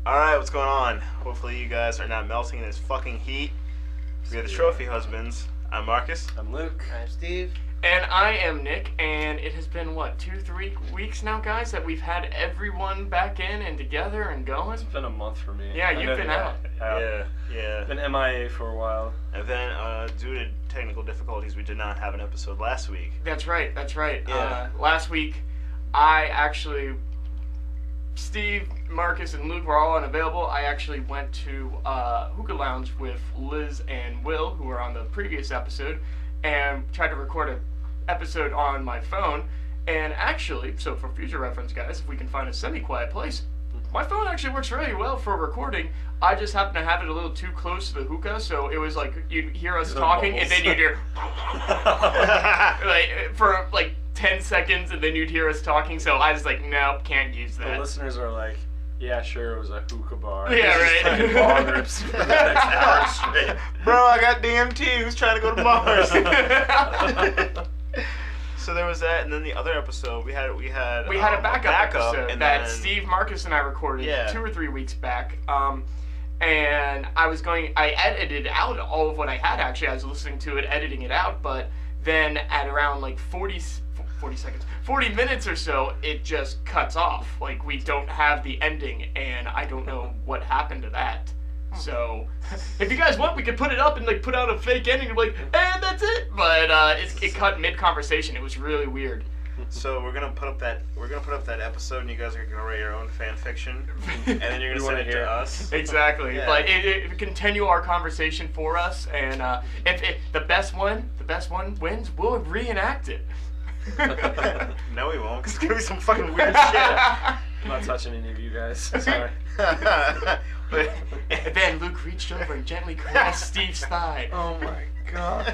Alright, what's going on? Hopefully you guys are not melting in this fucking heat. We are the Trophy Husbands. I'm Marcus. I'm Luke. I'm Steve. And I am Nick, and it has been, 2-3 weeks now, guys, that we've had everyone back in and together and going? It's been a month for me. Yeah, you've been out. Yeah. Been MIA for a while. And then, due to technical difficulties, we did not have an episode last week. That's right. Yeah. Last week, Steve, Marcus, and Luke were all unavailable. I actually went to Hookah Lounge with Liz and Will, who were on the previous episode, and tried to record an episode on my phone. And actually, so for future reference, guys, if we can find a semi-quiet place, my phone actually works really well for recording. I just happen to have it a little too close to the hookah, so it was like you'd hear us talking, and then you'd hear for 10 seconds, and then you'd hear us talking. So I was like, nope, can't use that. The listeners are like, yeah, sure, it was a hookah bar. Yeah, right. Bong rips for the next hour straight. Bro, I got DMT. Who's trying to go to Mars? So there was that, and then the other episode we had a backup episode and that then Steve, Marcus, and I recorded 2 or 3 weeks back. And I edited out all of what I had. Actually, I was listening to it, editing it out, but then at around 40 minutes or so, it just cuts off. We don't have the ending, and I don't know what happened to that. So, if you guys want, we could put it up and put out a fake ending and and that's it. But it cut mid-conversation. It was really weird. So we're gonna put up that episode, and you guys are gonna write your own fan fiction, and then you're gonna send it to us. Exactly. Yeah. But it continue our conversation for us, and if the best one wins, we'll reenact it. No, we won't, because it's gonna be some fucking weird shit. I'm not touching any of you guys. Sorry. And then Luke reached over and gently caressed Steve's thigh. Oh my god.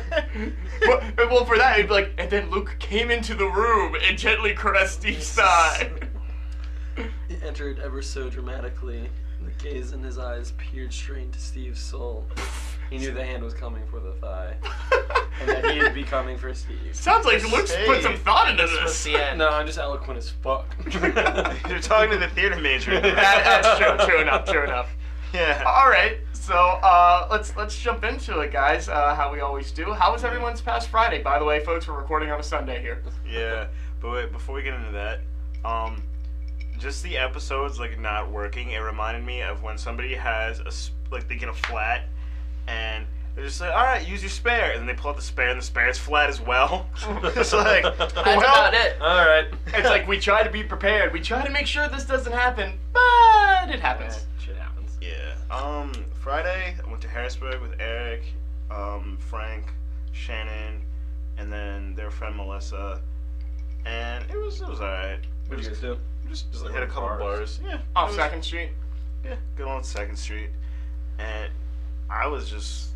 Well, for that, it'd be and then Luke came into the room and gently caressed Steve's thigh. He entered ever so dramatically. The gaze in his eyes peered straight into Steve's soul. He knew the hand was coming for the thigh, and that he would be coming for Steve. Sounds like Luke's put some thought into this. The end. No, I'm just eloquent as fuck. You're talking to the theater major. That's true. True enough. Yeah. All right. So let's jump into it, guys. How we always do. How was everyone's past Friday? By the way, folks, we're recording on a Sunday here. Yeah. But wait, before we get into that, just the episodes not working. It reminded me of when somebody has they get a flat, and they're just all right, use your spare, and then they pull out the spare, and the spare is flat as well. It's That's about it. All right. It's we try to be prepared. We try to make sure this doesn't happen, but it happens. Shit happens. Yeah. Friday I went to Harrisburg with Eric, Frank, Shannon, and then their friend Melissa, and it was alright. What did you guys do? Just hit a couple bars. Yeah. Off 2nd Street. Yeah, good on 2nd Street, and I was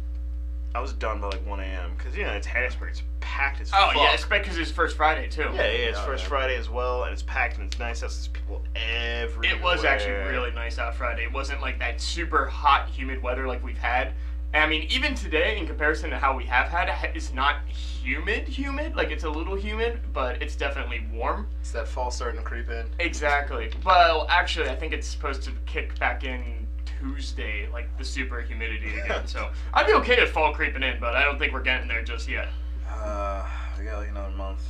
done by 1 a.m. because it's Harrisburg, it's packed as fuck. Oh yeah, it's because it's first Friday too. Yeah, it's first Friday as well, and it's packed and it's nice. There's people everywhere. It was actually really nice out Friday. It wasn't that super hot, humid weather like we've had. I mean, even today, in comparison to how we have had it, it's not humid. It's a little humid, but it's definitely warm. It's that fall starting to creep in. Exactly. Well, actually, I think it's supposed to kick back in Tuesday, the super humidity again. So I'd be okay with fall creeping in, but I don't think we're getting there just yet. We got another month.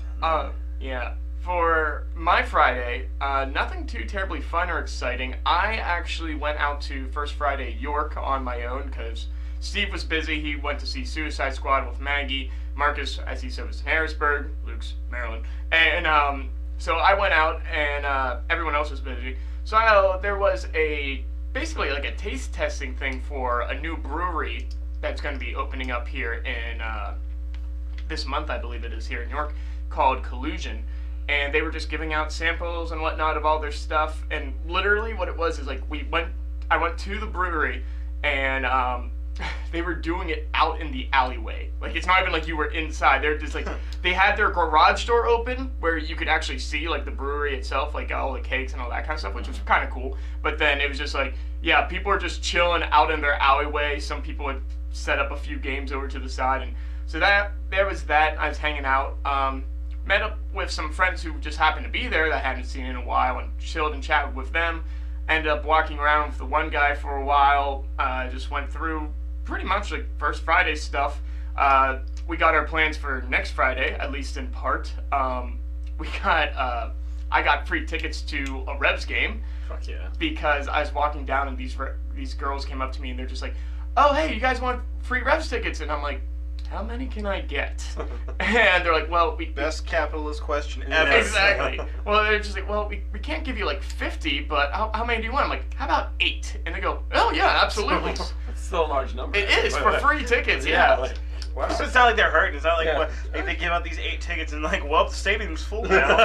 Yeah. For my Friday, nothing too terribly fun or exciting. I actually went out to First Friday York on my own because Steve was busy. He went to see Suicide Squad with Maggie. Marcus, as he said, was in Harrisburg. Luke's Maryland. And so I went out, and everyone else was busy. So there was basically a taste testing thing for a new brewery that's going to be opening up here in this month, I believe it is, here in New York, called Collusion. And they were just giving out samples and whatnot of all their stuff. And literally what it was is I went to the brewery, and they were doing it out in the alleyway. It's not even you were inside. They're just they had their garage door open where you could actually see the brewery itself, all the cakes and all that kind of stuff, which was kind of cool. But then it was just people were just chilling out in their alleyway. Some people had set up a few games over to the side, and so there was that. I was hanging out. Met up with some friends who just happened to be there that I hadn't seen in a while, and chilled and chatted with them. Ended up walking around with the one guy for a while. Just went through pretty much like first Friday stuff. We got our plans for next Friday, at least in part. I got free tickets to a Revs game. Fuck yeah. Because I was walking down and these girls came up to me and they're just like, "Oh, hey, you guys want free Revs tickets?" And I'm like, "How many can I get?" And they're like, "Well, we..." Best capitalist question ever. Exactly. Well, they're just like, "Well, we can't give you like 50, but how many do you want?" I'm like, "How about 8?" And they go, "Oh, yeah, absolutely." It's still a large number. It is for free tickets, Yeah. yeah. Like, wow. So it's not like they're hurting. It's not like, Yeah. like they give out these 8 tickets and like, well, the stadium's full now.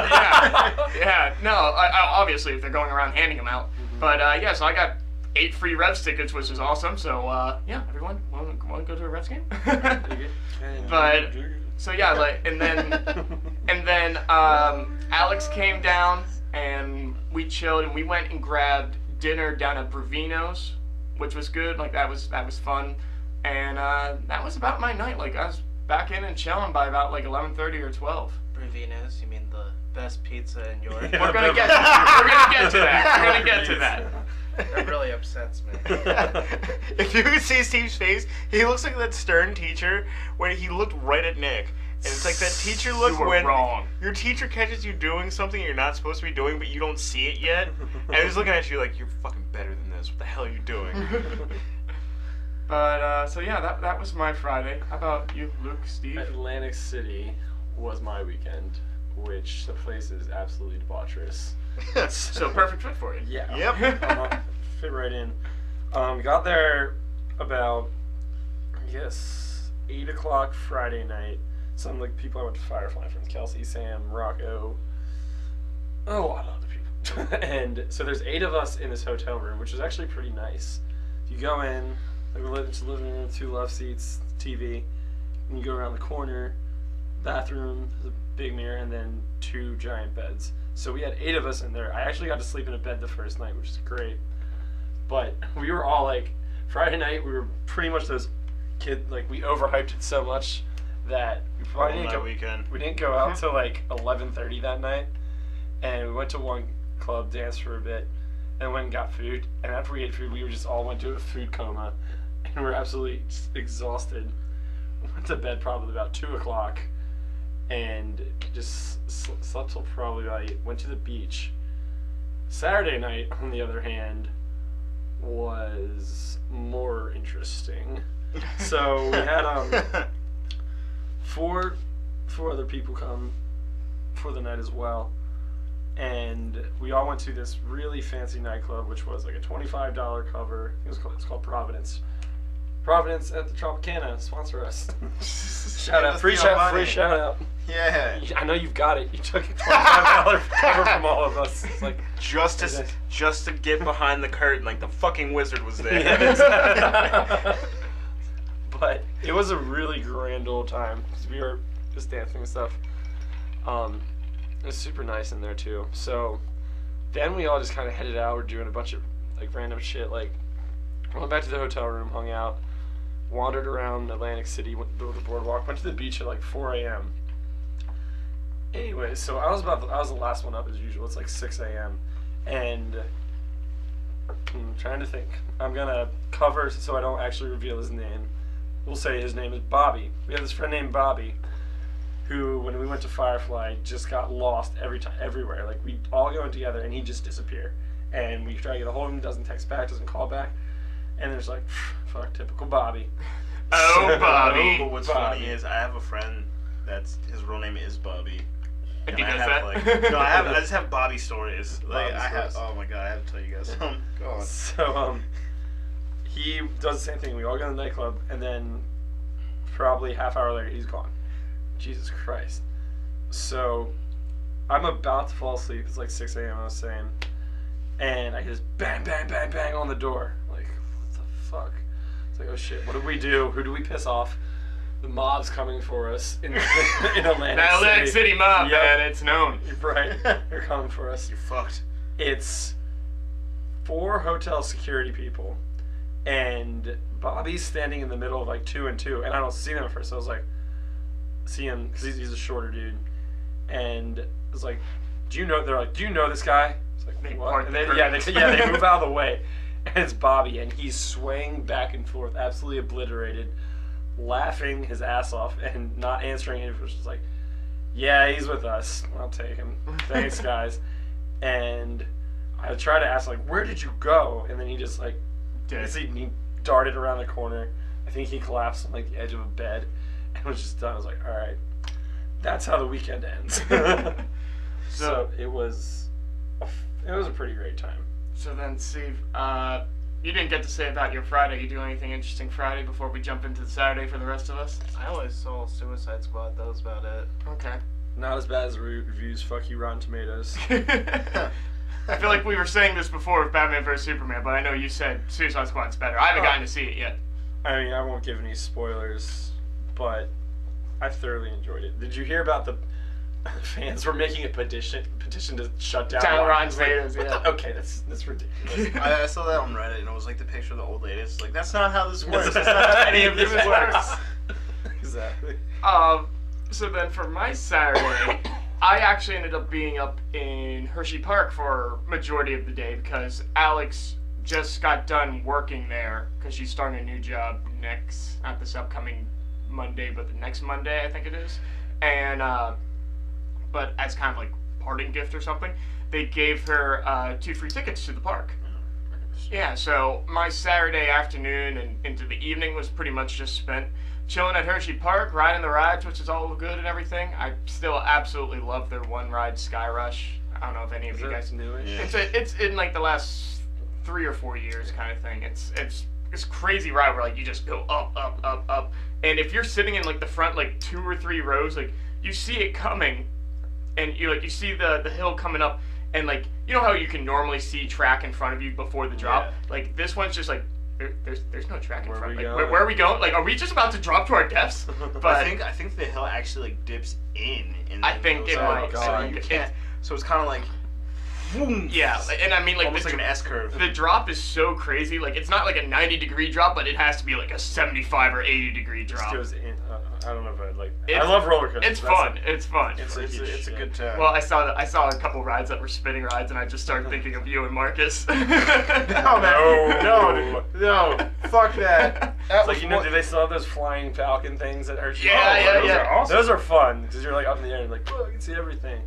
Yeah. No, I, obviously if they're going around handing them out. But yeah, so I got 8 free Revs tickets, which is awesome. So yeah, everyone want to go to a Revs game? But so yeah, like and then Alex came down and we chilled and we went and grabbed dinner down at Bruvino's, which was good. Like that was fun, and that was about my night. Like I was back in and chilling by about like 11:30 or 12. Bruvino's, you mean the best pizza in York? We're gonna get to that. We're gonna get to that. That really upsets me. If you could see Steve's face, he looks like that stern teacher when he looked right at Nick. And it's like that teacher look You were when wrong. your teacher catches you doing something you're not supposed to be doing, but you don't see it yet. And he's looking at you like, you're fucking better than this. What the hell are you doing? But so yeah, that was my Friday. How about you, Luke, Steve? Atlantic City was my weekend, which the place is absolutely debaucherous. So perfect fit for you. Yeah. Yep. Fit right in. Got there about, I guess, 8 o'clock Friday night. Some like people I went to Firefly friends, Kelsey, Sam, Rocco, a lot of other people. And so there's 8 of us in this hotel room, which is actually pretty nice. You go in, like we live in the living room, 2 love seats, TV, and you go around the corner, bathroom, there's a big mirror, and then 2 giant beds. So we had 8 of us in there. I actually got to sleep in a bed the first night, which is great. But we were all like, Friday night, we were pretty much those kids, like we overhyped it so much that we probably didn't weekend. We didn't go out till like 11:30 that night. And we went to one club, danced for a bit, and went and got food. And after we ate food, we just all went to a food coma. And we were absolutely just exhausted. Went to bed probably about 2 o'clock. And just slept till probably about 8. Went to the beach. Saturday night, on the other hand, was more interesting. So we had four other people come for the night as well, and we all went to this really fancy nightclub, which was like a $25 cover. It's called Providence. Providence at the Tropicana, sponsor us. Shout out, free shout out. Yeah. I know you've got it. You took a $25 cover from all of us. It's like Just to get behind the curtain, like the fucking wizard was there. Yeah. But it was a really grand old time because we were just dancing and stuff. It was super nice in there too. So then we all just kind of headed out. We're doing a bunch of like random shit. Like went back to the hotel room, hung out, wandered around Atlantic City, went to the boardwalk, went to the beach at like 4 a.m. Anyway, so I was the last one up as usual. It's like 6 a.m. and I'm trying to think. I'm gonna cover so I don't actually reveal his name. We'll say his name is Bobby. We have this friend named Bobby, who, when we went to Firefly, just got lost everywhere. Like we all go in together, and he just disappear. And we try to get a hold of him, doesn't text back, doesn't call back, and there's like, fuck, typical Bobby. Oh, Bobby. But what's funny is I have a friend that's his real name is Bobby. And And he I does have that? like I just have Bobby stories. Like Bobby I have stories. oh my god, I have to tell you guys. Go on. So he does the same thing. We all go to the nightclub, and then probably half hour later, he's gone. Jesus Christ. So I'm about to fall asleep. It's like 6 a.m. I was saying, and I just bang, bang, bang, bang on the door. Like, what the fuck? It's like, oh shit, what do we do? Who do we piss off? The mob's coming for us in Atlantic That Atlantic City mob, Yep. man, it's known. Right, they're coming for us. You're fucked. It's 4 hotel security people, and Bobby's standing in the middle of like 2 and 2, and I don't see them at first. So I was like, see him because he's a shorter dude, and I was like, do you know? They're like, do you know this guy? It's like, They what? part And the then, they curtains. move out of the way. And it's Bobby, and he's swaying back and forth, absolutely obliterated, laughing his ass off, and not answering any of it. Just like, yeah, he's with us. I'll take him. Thanks, guys. And I try to ask, like, where did you go? And then he just, like, he darted around the corner. I think he collapsed on, like, the edge of a bed and was just done. I was like, all right, that's how the weekend ends. So it was a pretty great time. So then, Steve, you didn't get to say about your Friday. You do anything interesting Friday before we jump into the Saturday for the rest of us? I always saw Suicide Squad. That was about it. Okay. Not as bad as the reviews. Fuck you, Rotten Tomatoes. I feel like we were saying this before with Batman vs Superman, but I know you said Suicide Squad's better. I haven't gotten to see it yet. I mean, I won't give any spoilers, but I thoroughly enjoyed it. Did you hear about the fans were making a petition to shut down Rotten Tomatoes? Yeah. Okay, that's ridiculous. I saw that on Reddit, and it was like the picture of the old lady. It's like, that's not how this works. That's not how any of this works. Exactly. So then for my Saturday, I actually ended up being up in Hershey Park for majority of the day because Alex just got done working there because she's starting a new job not this upcoming Monday, but the next Monday, I think it is. And, but as kind of like parting gift or something, they gave her 2 free tickets to the park. Yeah, so my Saturday afternoon and into the evening was pretty much just spent chilling at Hershey Park, riding the rides, which is all good and everything. I still absolutely love their one ride, Sky Rush. I don't know if any of you guys. Newish? Yeah. It's in like the last 3 or 4 years kind of thing. It's crazy ride where like you just go up, and if you're sitting in like the front like 2 or 3 rows, like you see it coming, and you see the hill coming up, and like you know how you can normally see track in front of you before the drop. Yeah. Like this one's just like. There's no track in Where front. are we Like, going? where are we going? Like, are we just about to drop to our deaths? But I think the hill actually like dips in. And I then think goes it out. might. So God. you can't. So it's kind of like, boom. yeah, and I mean like Almost the, like an S curve. the drop is so crazy. Like it's not like a 90-degree drop, but it has to be like a 75 or 80-degree Just drop. goes in. I don't know if I like. It's- I love roller coasters. It's That's fun. It's fun. It's a good time. Well, I saw a couple rides that were spinning rides, and I just started thinking of you and Marcus. no, man. No. Fuck that. It's like, do they still have those flying falcon things at Hershey? Yeah, those yeah. Are awesome. Those are fun because you're like up in the air and like, oh, I can see everything.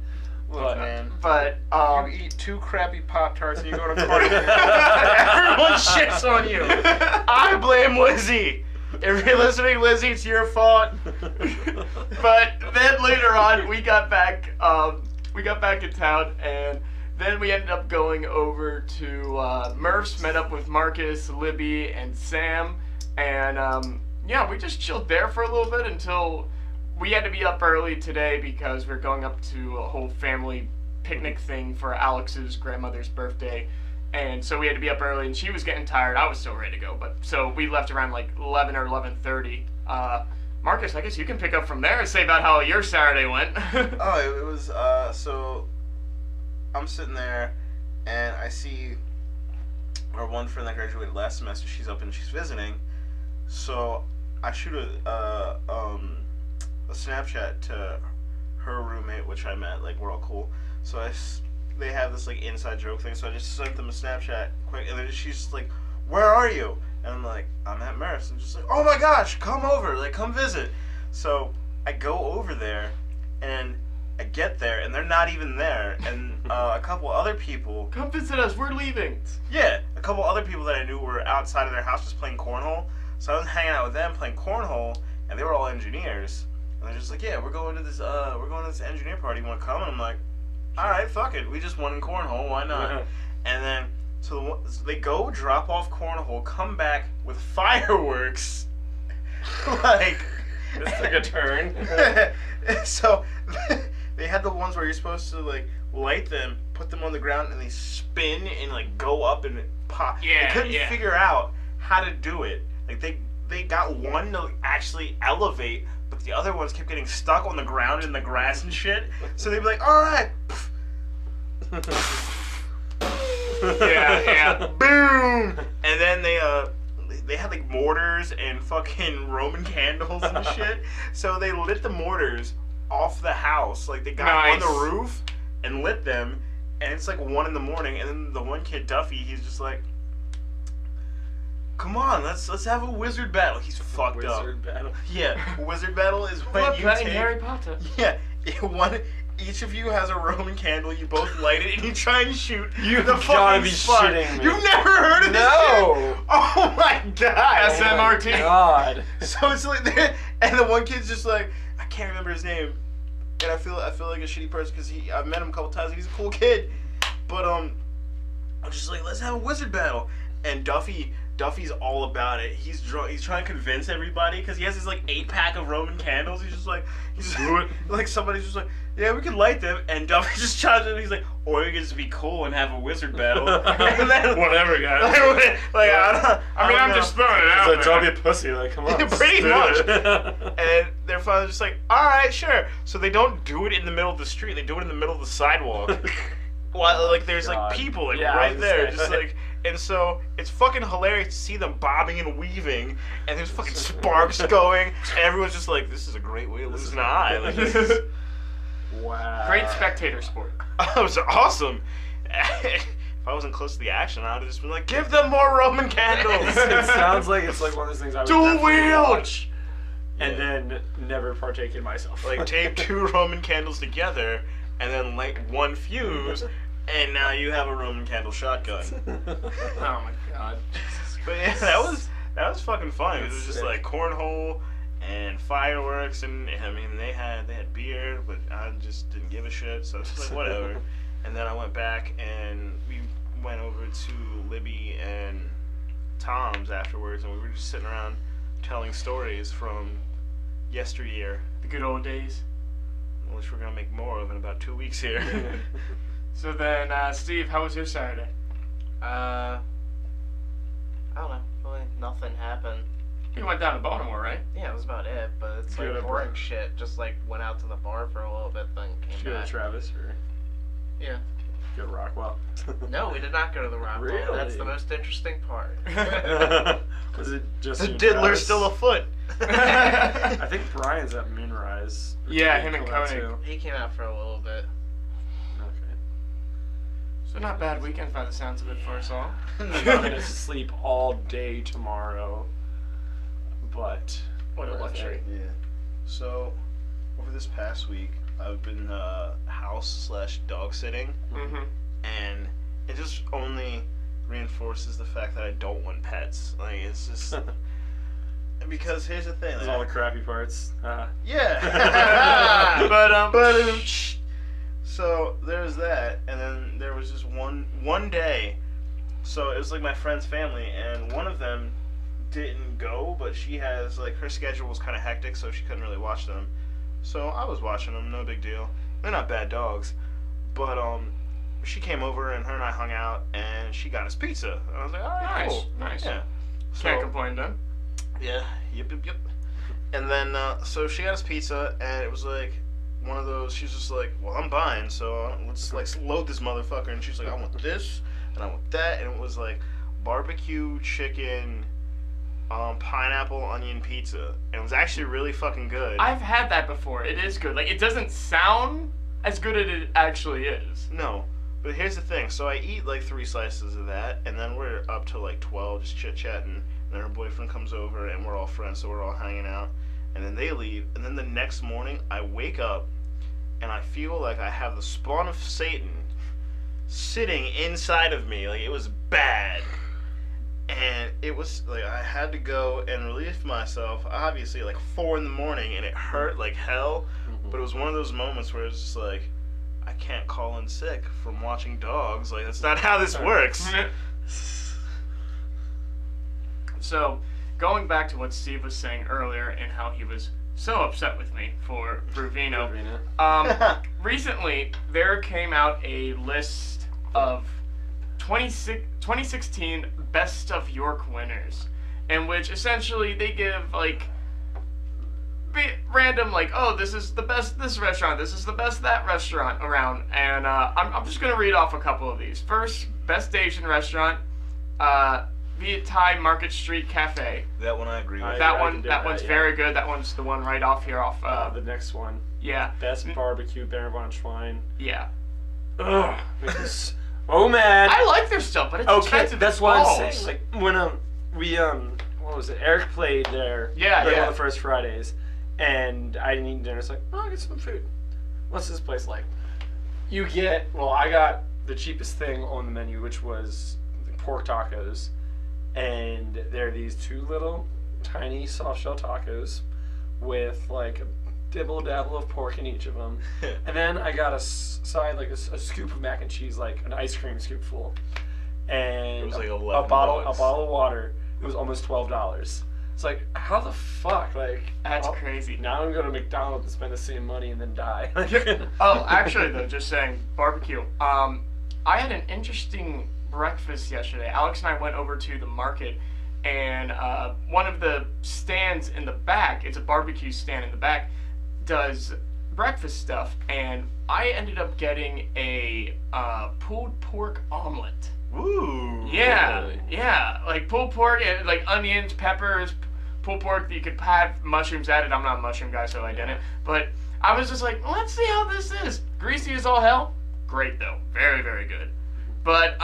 Look, man. But You eat 2 crappy Pop-Tarts and you go to party. everyone shits on you. I blame Lizzie. If you're listening, Lizzie, it's your fault. But then later on, we got back in town, and then we ended up going over to Murph's, met up with Marcus, Libby, and Sam, and yeah, we just chilled there for a little bit until we had to be up early today because we're going up to a whole family picnic thing for Alex's grandmother's birthday. And so we had to be up early, and she was getting tired. I was still ready to go, but so we left around like 11 or 11:30. Marcus, I guess you can pick up from there and say about how your Saturday went. Oh, it was, so I'm sitting there, and I see our one friend that graduated last semester. She's up and she's visiting, so I shoot a Snapchat to her roommate, which I met. Like, we're all cool. So they have this like inside joke thing, so I just sent them a Snapchat quick, and then she's like, "Where are you?" And I'm like, "I'm at Merce." And just like, "Oh my gosh, come over, like come visit." So I go over there, and I get there, and they're not even there, and a couple other people. Come visit us. We're leaving. Yeah, a couple other people that I knew were outside of their house just playing cornhole. So I was hanging out with them playing cornhole, and they were all engineers. And they're just like, "Yeah, we're going to this engineer party. You want to come?" And I'm like, "All right, fuck it. We just won in cornhole. Why not?" And then so they go drop off cornhole, come back with fireworks. Like This took a turn. So they had the ones where you're supposed to like light them, put them on the ground, and they spin and like go up and pop. Yeah, they couldn't yeah. figure out how to do it. Like they got one to actually elevate, but the other ones kept getting stuck on the ground in the grass and shit. So they'd be like, "All right." Yeah. Boom! And then they had like mortars and fucking Roman candles and shit. So they lit the mortars off the house. Like they got on Nice. the roof and lit them, and it's like 1 in the morning, and then the one kid, Duffy, he's just like, come on, let's have a wizard battle. He's fucked up. Wizard battle. Yeah, wizard battle is when We're you playing take... Harry Potter. Yeah, each of you has a Roman candle, you both light it, and you try and shoot You the gotta fucking be spot. shitting me. You've never heard of this No. shit? Oh my god. SMRT. God. So it's like, and the one kid's just like, I can't remember his name, and I feel like a shitty person because I've met him a couple times. And he's a cool kid, but I'm just like, let's have a wizard battle. And Duffy's all about it. He's drunk. He's trying to convince everybody because he has this like 8-pack of Roman candles. He's just like, like somebody's just like, yeah, we can light them. And Duffy just chimes in. He's like, or we can just be cool and have a wizard battle. And then, Whatever, guys. I'm just throwing it out Like, don't be there. a pussy. Like, come on. Pretty let's do much. it. And their father's just like, all right, sure. So they don't do it in the middle of the street. They do it in the middle of the sidewalk. While like there's like God. people like Yeah, I right was there, saying. just like, and so it's fucking hilarious to see them bobbing and weaving, and there's fucking sparks going, and everyone's just like, this is a great way to lose an eye. Like, this is, Wow. Great spectator sport. it was awesome. If I wasn't close to the action, I would have just been like, give them more Roman candles. It sounds like it's like one of those things I would Dual definitely wield! watch and Yeah. then never partake in myself. Like tape 2 Roman candles together, and then light 1 fuse, and now you have a Roman candle shotgun. Oh my god. But yeah, that was fucking fun. It was That's just sick. like cornhole and fireworks, and I mean they had beer, but I just didn't give a shit. So it's like whatever. And then I went back and we went over to Libby and Tom's afterwards, and we were just sitting around telling stories from yesteryear, The good old days. which we're gonna make more of in about 2 weeks here. So then, Steve, how was your Saturday? I don't know. Really, nothing happened. You went down to Baltimore, right? Yeah, that was about it. But it's Did you like go to boring brunch? shit. Just like went out to the bar for a little bit, then Did came you go back. to Travis or Yeah. go to Rockwell? No, we did not go to the rock. Really? That's the most interesting part. Was it just The you and diddler's Travis? still afoot. I think Brian's at Moonrise. Yeah, He him and come out Koenig. too. He came out for a little bit. Okay. So not bad weekends by the sounds of it for us all. I'm gonna sleep all day tomorrow, but What a worth luxury. it. Yeah. So, over this past week, I've been house/dog sitting, Mm-hmm. and it just only reinforces the fact that I don't want pets. Like, it's just because here's the thing. Those Like, are all the crappy parts. yeah. But So there's that, and then there was just one day. So it was like my friend's family, and one of them didn't go, but she has like her schedule was kind of hectic, so she couldn't really watch them. So I was watching them, no big deal. They're not bad dogs, but she came over and her and I hung out, and she got us pizza. And I was like, all right, Nice, cool, nice. yeah. can't So- complain then. Yeah, yep. And then, so she got us pizza, and it was like one of those, she's just like, well, I'm buying, so let's like load this motherfucker. And she's like, I want this, and I want that, and it was like barbecue chicken, pineapple onion pizza. And it was actually really fucking good. I've had that before. It is good. Like, it doesn't sound as good as it actually is. No, but here's the thing. So I eat like 3 slices of that, and then we're up to like 12, just chit-chatting. And then her boyfriend comes over, and we're all friends, so we're all hanging out. And then they leave, and then the next morning, I wake up, and I feel like I have the spawn of Satan sitting inside of me. Like, it was bad. And it was, like, I had to go and relieve myself, obviously, like 4 in the morning, and it hurt like hell. But it was one of those moments where it's just like, I can't call in sick from watching dogs. Like, that's not how this works. So, going back to what Steve was saying earlier and how he was so upset with me for Bruvino. Recently, there came out a list of 2016 Best of York winners, in which essentially they give like random like, oh, this is the best this restaurant, this is the best that restaurant around, and I'm just gonna read off a couple of these. First, Best Asian Restaurant, Viet Thai Market Street Cafe. That one I agree with. That I one, can do that that, one's yeah. very good. That one's the one right off here, off. The next one, Yeah, best barbecue Baron von Schwein. yeah. ugh, makes me so mad. I like their stuff, but it's Okay, expensive. that's as what I'm balls. saying. Like when we what was it? Eric played there. Yeah, like yeah. one of the first Fridays, and I didn't eat dinner. It's like, oh, I'll get some food. What's this place like? You get I got the cheapest thing on the menu, which was pork tacos, and they're these 2 little tiny soft shell tacos with like a dibble dabble of pork in each of them, and then I got a side like a scoop of mac and cheese, like an ice cream scoop full, and It was like a 11 bottle bucks. of water. It was almost $12. It's like, how the fuck? Like, That's crazy. Now I'm going to McDonald's and spend the same money and then die. Oh, actually, though, just saying, barbecue. I had an interesting breakfast yesterday. Alex and I went over to the market, and one of the stands in the back, it's a barbecue stand in the back, does breakfast stuff, and I ended up getting a pulled pork omelet. Ooh. Yeah, Really? yeah, like pulled pork, and like onions, peppers, pulled pork that you could have mushrooms added. I'm not a mushroom guy, so I didn't. But I was just like, let's see how this is. Greasy as all hell. Great though, very very good. But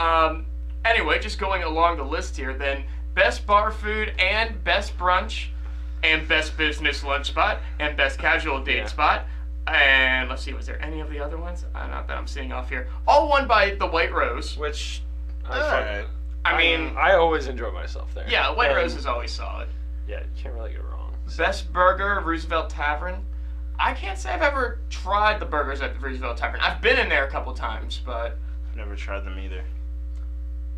anyway, just going along the list here, then best bar food and best brunch, and best business lunch spot and best casual date spot. And let's see, was there any of the other ones? Not that I'm seeing off here. All won by the White Rose. Which, Alright. I mean, I always enjoy myself there. yeah, White And, Rose is always solid. Yeah, you can't really go wrong. Best burger, Roosevelt Tavern. I can't say I've ever tried the burgers at the Roosevelt Tavern. I've been in there a couple times, but Never tried them either.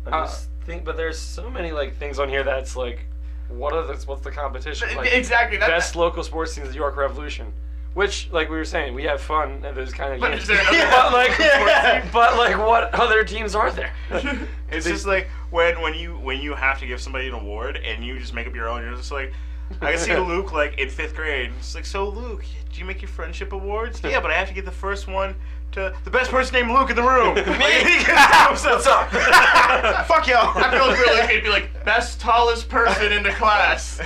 I just think, but there's so many like things on here that's like, what's the competition? Like, exactly. best local sports teams, the York Revolution. Which, like we were saying, we have fun and there's kind of But games. is there another but, like, sports team? but like, what other teams are there? It's just like when you have to give somebody an award and you just make up your own. You're just like, I can see Luke like in 5th grade. It's like, so Luke, do you make your friendship awards? Yeah, but I have to give the first one to the best person named Luke in the room. Me. What's up? Fuck y'all. I feel like we're looking at be like best tallest person in the class.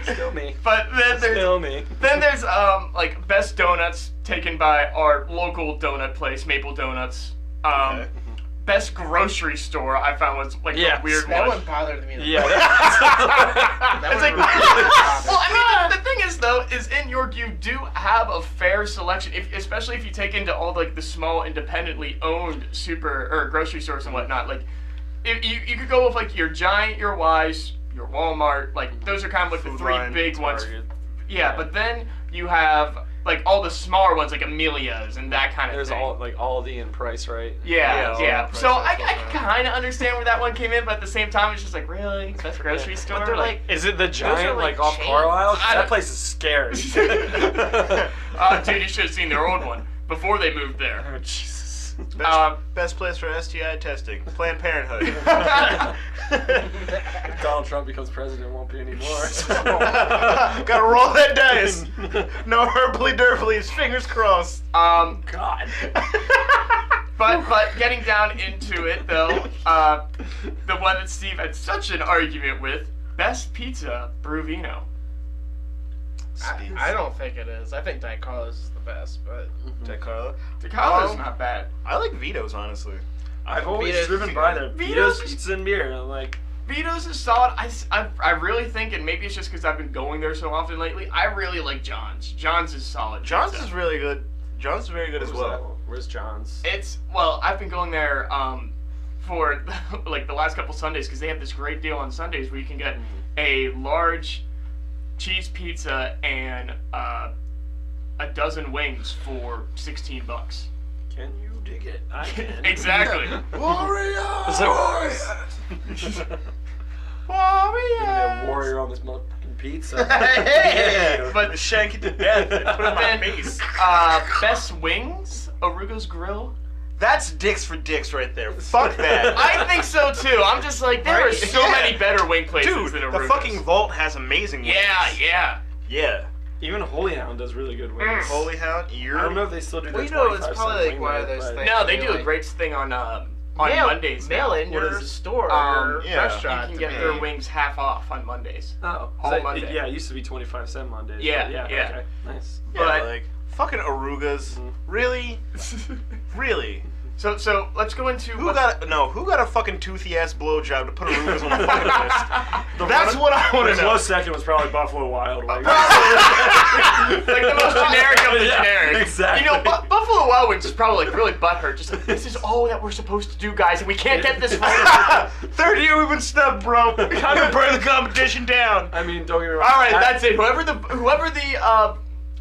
Still me. But then there's Still me. Then there's like best donuts taken by our local donut place, Maple Donuts. Okay. Best grocery store I found was like Yes. a weird That one. one bothered me. Yeah. That It's one like, really bothered well, me. I mean, the thing is though, is in York you do have a fair selection, especially if you take into all like the small independently owned super or grocery stores and whatnot. Like, if you could go with like your Giant, your Wise, your Walmart. Like those are kind of like the Food 3 Lion, big ones. Target. Yeah, but then you have like all the smaller ones like Amelia's and that kind of There's thing. all like Aldi and Price, right? Yeah. Aldi, So I Price, kind of understand where that one came in, but at the same time, it's just like, really? Best grocery store? But they're like, Is it the Giant like, like off chains. Carlisle? I That don't- place is scary. dude, you should have seen their old one before they moved there. Oh, Jesus. best place for STI testing. Planned Parenthood. If Donald Trump becomes president, it won't be anymore. Gotta roll that dice. No herply derply. Fingers crossed. God. But getting down into it though, the one that Steve had such an argument with, best pizza, Bruvino. I don't think it is. I think Di Carlos is the best, but Jack Carlo. DeCarlo's not bad. I like Vito's honestly. I've always Vito's- driven by there. Vito's- Vito's Pizza and Beer. And I'm like, Vito's is solid. I really think, and maybe it's just because I've been going there so often lately, I really like John's. John's is solid. John's pizza. is really good. John's is very good as where's that well. one? Where's John's? It's, well, I've been going there for like the last couple Sundays because they have this great deal on Sundays where you can get a large cheese pizza and a dozen wings for $16. Can you dig it? I can. Exactly. Warriors! Warriors! A warrior on this motherfucking pizza. Hey, But- shank it to death and put it on my Then, face. best wings, Arugo's Grill. That's dicks for dicks right there. Fuck that. I think so too. I'm just like, there are Right? so Yeah. many better wing places Dude, than the Arugo's. fucking vault has amazing wings. Yeah. Yeah. Even Holy Hound does really good wings. Holy Hound, I don't know if they still do well, the you know, it's 25 probably cent like wing one of rate, those but- things. No, they where, do a like, great thing on on Mondays now. Mail in What your is it? store Um, or yeah. your restaurant. You can to get me. their wings half off on Mondays. Oh, All so Monday. yeah, it used to be 25-cent Mondays. Yeah, but yeah. yeah. Okay, nice. Yeah, But- like fucking arugas. Really? Really? So let's go into Who got a fucking toothy ass blowjob to put arugas on the fucking list? That's what I want The to know. close second was probably Buffalo Wild Wings. like the most generic of the Yeah, generic. exactly. You know, Buffalo Wild Wings is probably like really butthurt. Just like, this is all that we're supposed to do, guys, and we can't get this right. Third year we've been snubbed, bro. Time to burn the competition down. I mean, don't get me wrong. All right, that's it. Whoever the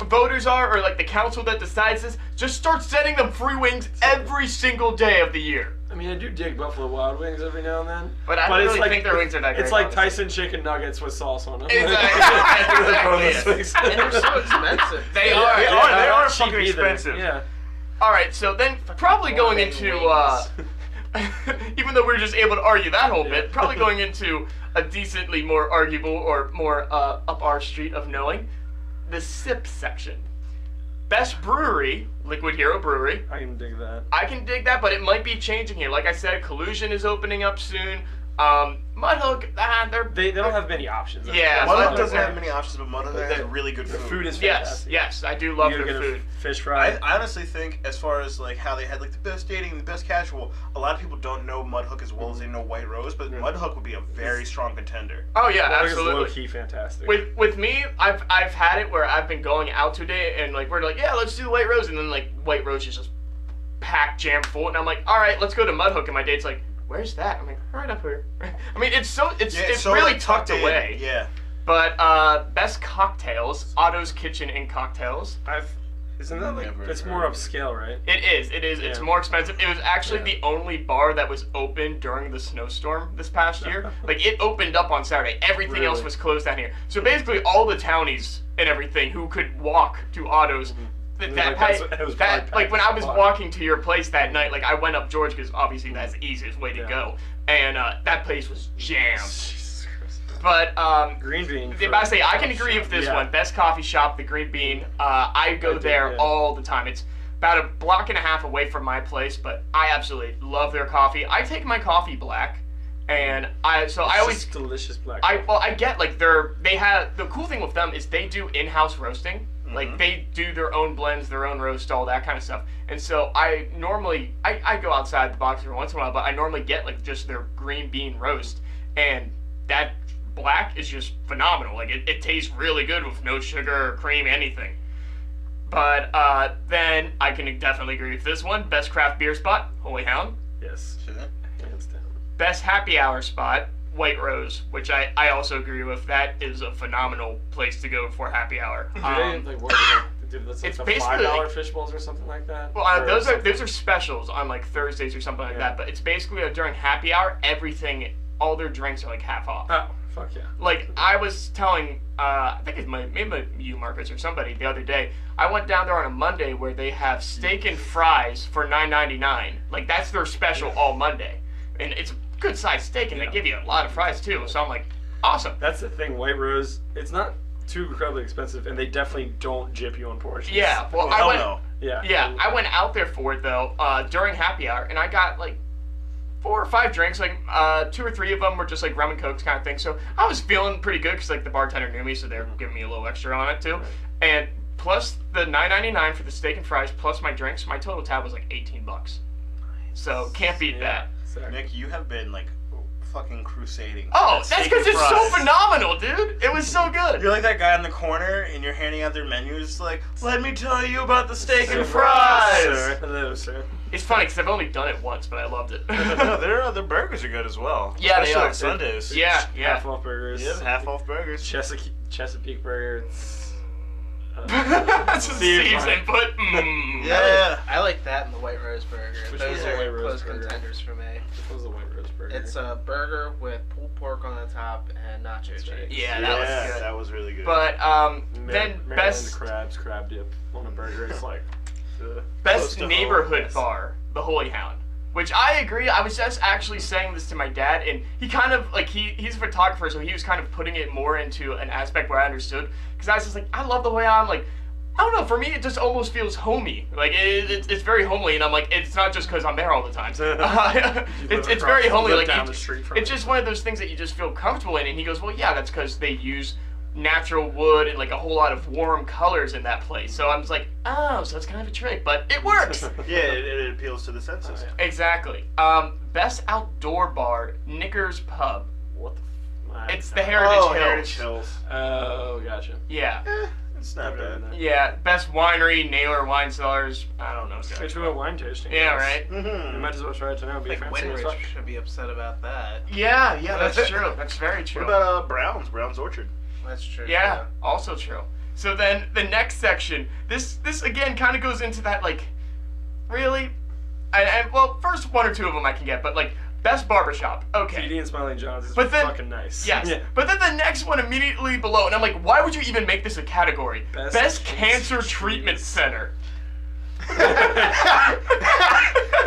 voters are, or like the council that decides this, just start sending them free wings every single day of the year. I mean, I do dig Buffalo Wild Wings every now and then. But I But don't it's really like think their wings are that great. It's like honestly. Tyson chicken nuggets with sauce on them. Exactly. And they're so expensive. They are. They They are. They are. are fucking expensive. Yeah. All right, so then probably going into, even though we were just able to argue that whole bit, probably going into a decently more arguable or more up our street of knowing, the sip section. Best brewery, Liquid Hero Brewery. I can dig that. I can dig that, but it might be changing here. Like I said, Collusion is opening up soon. Mudhook, They don't have many options. Yeah, Mudhook Mudhook doesn't there. have many options, but Mudhook has really good The food. food is Yes, fantastic. yes, I do love You their get a food. fish fry. I honestly think, as far as like how they had like the best dating and the best casual, a lot of people don't know Mudhook as well as they know White Rose, but Mudhook would be a very strong contender. Oh yeah, Mudhook is absolutely. low key fantastic. With me, I've had it where I've been going out today and like we're like, yeah, let's do the White Rose, and then like White Rose is just packed, jam full, and I'm like, all right, let's go to Mudhook, and my date's like, where's that? I'm like, right up here. I mean, it's so, really like, tucked in. away. Yeah. But best cocktails, Otto's Kitchen and Cocktails. Isn't that like Never it's heard more of it. upscale, right? It is. It's Yeah. more expensive. It was actually the only bar that was open during the snowstorm this past year. Like, it opened up on Saturday. Everything else Really? was closed down here. So basically, all the townies and everything who could walk to Otto's. Like, it was probably Like when I was packed. walking to your place that night, like I went up George because obviously that's the easiest way to Yeah. go, and that place was jammed. Jesus Christ. But Green bean. if I say I can agree with this Yeah. one. Best coffee shop, the Green Bean. I go dig, there yeah. all the time. It's about a block and a half away from my place, but I absolutely love their coffee. I take my coffee black, and I It's always just delicious black. I get like they have the cool thing with them is they do in-house roasting. Like they do their own blends, their own roast, all that kind of stuff. And so I normally I go outside the box every once in a while, but I normally get like just their green bean roast, and that black is just phenomenal. Like it tastes really good with no sugar or cream, anything. But then I can definitely agree with this one. Best craft beer spot, Holy Hound. yes, hands down. Best happy hour spot, White Rose, which I also agree with. That is a phenomenal place to go for happy hour. Do they, like, what are they, that's like it's the basically $5 like- fish bowls or something like that? well, Or those something? are specials on like Thursdays or something like Yeah. that. But it's basically during happy hour, everything, all their drinks are like half off. Oh, fuck yeah. Like I was telling, I think it's maybe you, Marcus, or somebody the other day. I went down there on a Monday where they have steak and fries for $9.99. Like that's their special all Monday, and it's a good sized steak, and they give you a lot of fries too. So I'm like, awesome. That's the thing. White Rose. It's not too incredibly expensive, and they definitely don't jip you on portions. Yeah. Well, I Hell went. no. Yeah. Yeah, I went out there for it though during happy hour, and I got like 4 or 5 drinks. Like 2 or 3 of them were just like rum and cokes kind of thing. So I was feeling pretty good because like the bartender knew me, so they're giving me a little extra on it too. And plus the $9.99 for the steak and fries, plus my drinks, my total tab was like $18. So can't beat that. Exactly. Nick, you have been like fucking crusading. Oh, for that that's steak because and it's so fries. phenomenal, dude. It was so good. You're like that guy in the corner, and you're handing out their menus. Like, let me tell you about the steak and Fries. fries. Hello, sir. It's funny because I've only done it once, but I loved it. No, their burgers are good as well. Yeah, they Especially are. on Sundays. yeah. Half off burgers. Yeah, half off burgers. Chesapeake burger. That's just Steve's Steve's right. input. Yeah. I like that and the White Rose burger. Which Those one's the are White Rose close burger? contenders for me. Which was the White Rose burger? It's a burger with pulled pork on the top and nacho cheese. right. Yeah, that was good. that was really good. But then Maryland best crab dip on a burger. It's like Close best to home, neighborhood yes. bar, the Holy Hound. Which I agree. I was just actually saying this to my dad, and he kind of like he's a photographer, so he was kind of putting it more into an aspect where I understood. Because I was just like, I love the Holy Hound. Like, I don't know. For me, it just almost feels homey. Like it's very homely, and I'm like, it's not just because I'm there all the time. It's very homely. Like down the street from it's just one of those things that you just feel comfortable in. And he goes, well, yeah, that's because they use natural wood and like a whole lot of warm colors in that place. So I'm just like, oh, so it's kind of a trick, but it works. Yeah, it appeals to the senses. Oh, yeah. Exactly. Best outdoor bar, Knickers Pub. What the? It's the Heritage Hills. Heritage Hills. Oh, gotcha. Yeah. It's not bad. Yeah. Best winery, Naylor Wine Cellars. I don't know. Straight to a wine tasting. Yeah, guys. right. Mm-hmm. You might as well try it to know. Be I think fancy as Winrich fuck. should be upset about that. Yeah, that's true. That's very true. What about Brown's Orchard? That's true. Yeah, also true. So then the next section, this again kind of goes into that like, really, and well, first one or two of them I can get, but like best barbershop, okay. TD and Smiling John's is But then- fucking nice. Yes, Yeah. but then the next one immediately below, and I'm like, why would you even make this a category? Best Cancer Cancer Treatment Treatment Center.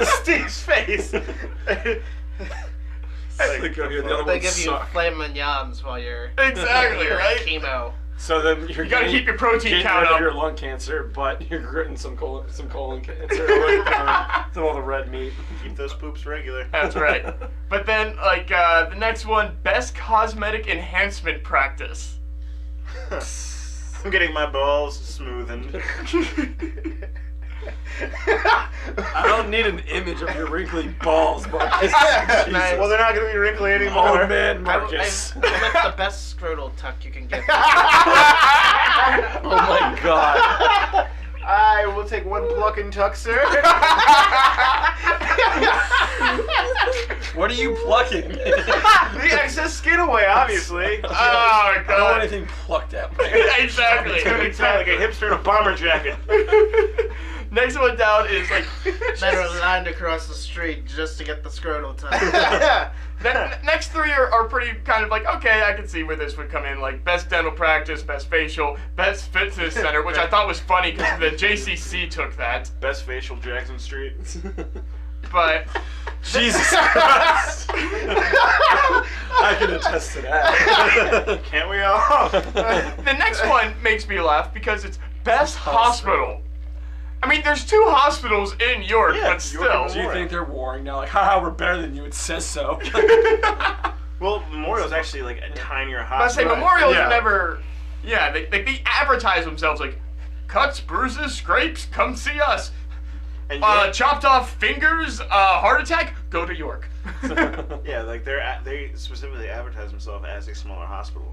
Steve's face. Like, go here, the other They ones give you suck. flame mignons while you're Exactly, doing right? chemo. So then you're You gotta getting- keep your protein getting count rid up. of your lung cancer, but you're getting some colon cancer. Like, some all the red meat. Keep those poops regular. That's right. But then, like, the next one, best cosmetic enhancement practice. I'm getting my balls smoothened. I don't need an image of your wrinkly balls, Marcus. Nice. Well, they're not going to be wrinkly anymore. Oh man, I Marcus. went the best scrotal tuck you can get. Oh my god. I will take one pluck and tuck, sir. What are you plucking? The excess skin away, obviously. Oh, I don't want God. anything plucked out. Exactly. It's gonna be tight like a hipster in a bomber jacket. Next one down is like That are lined across the street just to get the scrotal tuck. next three are pretty kind of like, okay, I can see where this would come in, like best dental practice, best facial, best fitness center, which I thought was funny because the JCC took that. Best facial, Jackson Street. But Jesus Christ. I can attest to that. Can't we all? the next one makes me laugh because it's best hospital. I mean, there's two hospitals in York, Yeah, but York and still. Do you think they're warring now? Like, haha, we're better than you. It says so. Well, Memorial's actually like a tinier I say hospital. Memorials Yeah. never. Yeah, they advertise themselves like cuts, bruises, scrapes. Come see us. And York- Chopped off fingers, heart attack. Go to York. yeah, like they specifically advertise themselves as a smaller hospital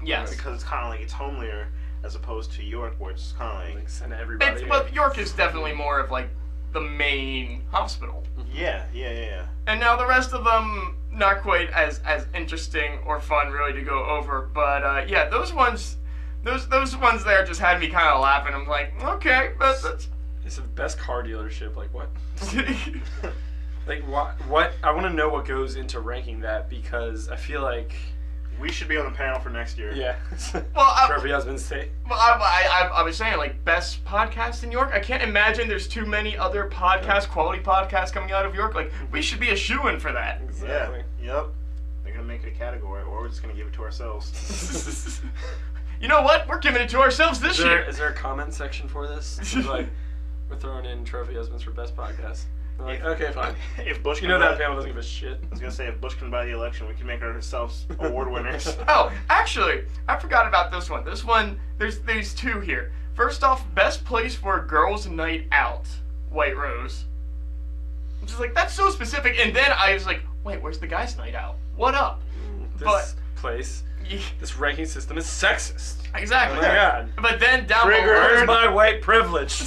Yes. because it's kind of like it's homelier as opposed to York, where it's kind of like Like, send everybody. But York is definitely more of like the main hospital. yeah. And now the rest of them not quite as interesting or fun really to go over. But yeah, those ones there just had me kind of laughing. I'm like, okay, that's. It's the best car dealership. Like what? Like what? I want to know what goes into ranking that because I feel like We should be on the panel for next year. yeah. Well, Trophy husbands say. Well, I was saying, like, best podcast in York. I can't imagine there's too many other podcasts, quality podcasts coming out of York. Like, we should be a shoo-in for that. Exactly. Yeah. Yep. They're gonna make it a category, or we're just gonna give it to ourselves. You know what? We're giving it to ourselves this year. Is there a comment section for this? It's like we're throwing in trophy husbands for best podcast. They're like, okay, fine. If Bush You can know buy, that panel doesn't give a shit. I was gonna say if Bush can buy the election, we can make ourselves award winners. Oh, actually, I forgot about this one. This one, there's two here. First off, best place for a girls' night out, White Rose. I'm just like, that's so specific. And then I was like, wait, where's the guys' night out? What up? This But- place, Yeah, this ranking system is sexist. exactly. Oh my god. But then down Trigger. Where's below, my white privilege?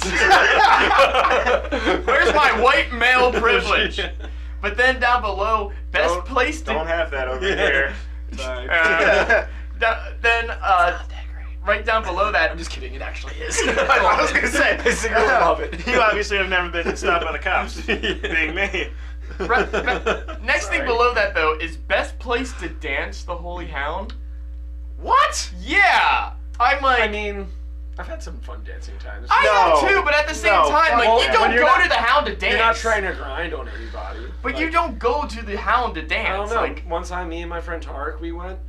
where's my white male privilege? But then down below, best place to Don't have that over Yeah. here. Sorry. then right down below that. I'm just kidding. It actually is. I was gonna say. I secretly love it. You obviously have never been stopped by the cops. Being me. Next thing Sorry. below that though is best place to dance the Holy Hound. What? Yeah, I'm like. I mean, I've had some fun dancing times. I No. know too, but at the same No, time, like fuck you that. don't When you're go not- to the Hound to dance. You're not trying to grind on anybody. But Like, you don't go to the Hound to dance. I don't know. Like, One time, me and my friend Tarek, we went,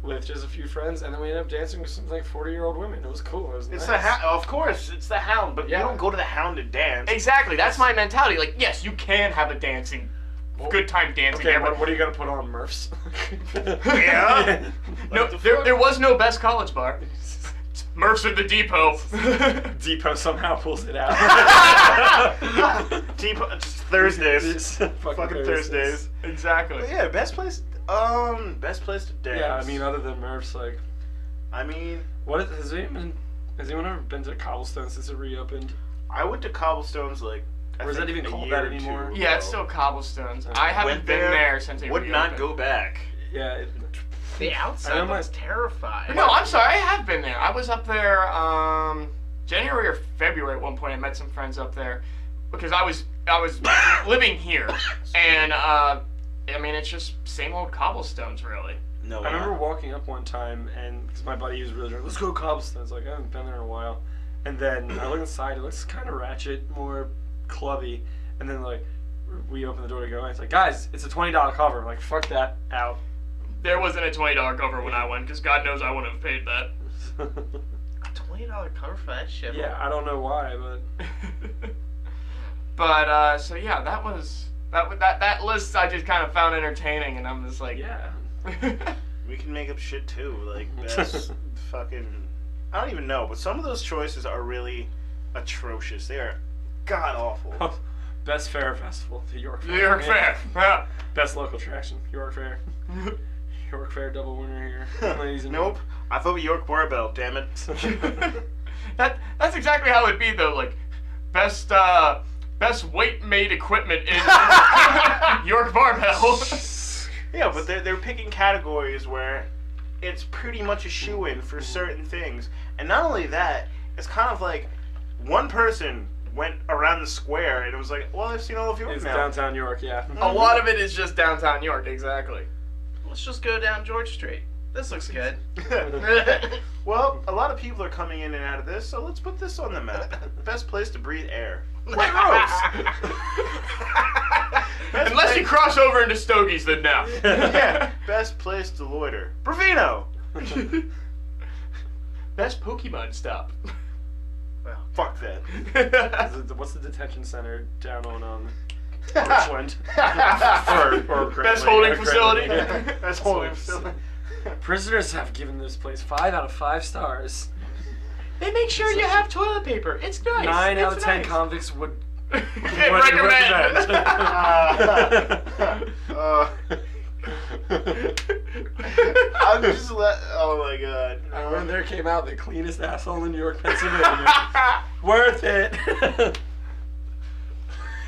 with just a few friends, and then we ended up dancing with some like 40-year-old women. It was cool. It was It's nice. the of course, it's the Hound, but Yeah. you don't go to the Hound to dance. Exactly. That's my mentality. Like, yes, you can have a dancing, good time dancing. Okay, there, but what are you gonna put on, Murphs? Yeah. no, there was no best college bar. Murphs at the Depot. Depot somehow pulls it out. Depot, just Thursdays. It's Fucking Thursdays. Exactly. But yeah, best place to dance. Yeah, I mean, other than Murphs, like, I mean, has anyone ever been to Cobblestone since it reopened? I went to Cobblestones like. Or is that even called that anymore? Yeah, it's still Cobblestones. Okay. I haven't Went been there, there since they would reopened. not go back. Yeah. The I outside know my- looks terrifying. No, I'm sorry. I have been there. I was up there January or February at one point. I met some friends up there because I was living here, and I mean it's just same old Cobblestones really. No. I remember walking up one time, and because my buddy was really drunk, let's go to Cobblestones. Like, I haven't been there in a while. And then I look inside, it looks kind of ratchet, more clubby. And then, like, we open the door to go in. It's like, guys, it's a $20 cover. I'm like, fuck that, out. There wasn't a $20 cover when I went because God knows I wouldn't have paid that. $20 cover for that shit. Yeah, I don't know why, but But so yeah, that was that list I just kind of found entertaining, and I'm just like, yeah. We can make up shit too, like best fucking. I don't even know, but some of those choices are really atrocious. They are god awful. Best fair festival, the York Fair. New York Fair. Yeah. Best local attraction, York Fair. York Fair double winner here, ladies and Nope. I thought York Barbell. Damn it. That's exactly how it'd be though. Like best weight made equipment in York Barbell. Yeah, but they're picking categories where it's pretty much a shoe-in for certain things. And not only that, it's kind of like one person went around the square and it was like, well, I've seen all of York It's now. downtown York, yeah. A lot of it is just downtown York, exactly. Let's just go down George Street. This looks good. Well, a lot of people are coming in and out of this, so let's put this on the map. Best place to breathe air. White Rose. Best Unless place- you cross over into Stogies, then no. Yeah, best place to loiter. Bravino. Best Pokemon stop. Well, Fuck that. What's the detention center down on Richland? or Best holding facility. That's holding facility. Prisoners have given this place 5 out of 5 stars. They make sure you have toilet paper. It's nice. 9 out of It's 10 nice. convicts would Recommend. I'm just oh my god. When there came out the cleanest asshole in New York, Pennsylvania. Worth it.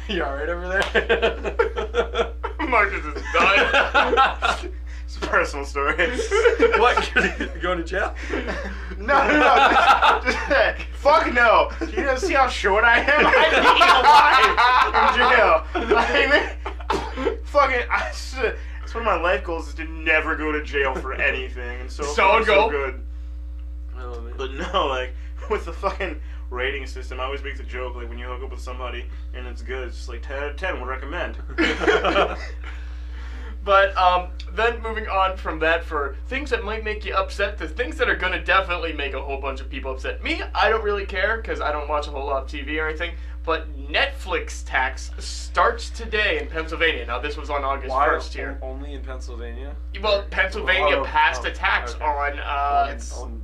You alright over there? Marcus is done. It's a personal story. What? Going to jail? No. Just, fuck no. You don't see how short I am? I'd be alive in jail. Fucking, it's one of my life goals is to never go to jail for anything. And so Solid far, goal. so good. Oh, man. But no, like, with the fucking rating system, I always make the joke, like, when you hook up with somebody and it's good, it's just like 10 out of 10 would recommend. But then moving on from that for things that might make you upset to things that are going to definitely make a whole bunch of people upset. Me, I don't really care because I don't watch a whole lot of TV or anything. But Netflix tax starts today in Pennsylvania. Now, this was on August 1st here. Only in Pennsylvania? Well, Pennsylvania passed a tax okay. on It's on-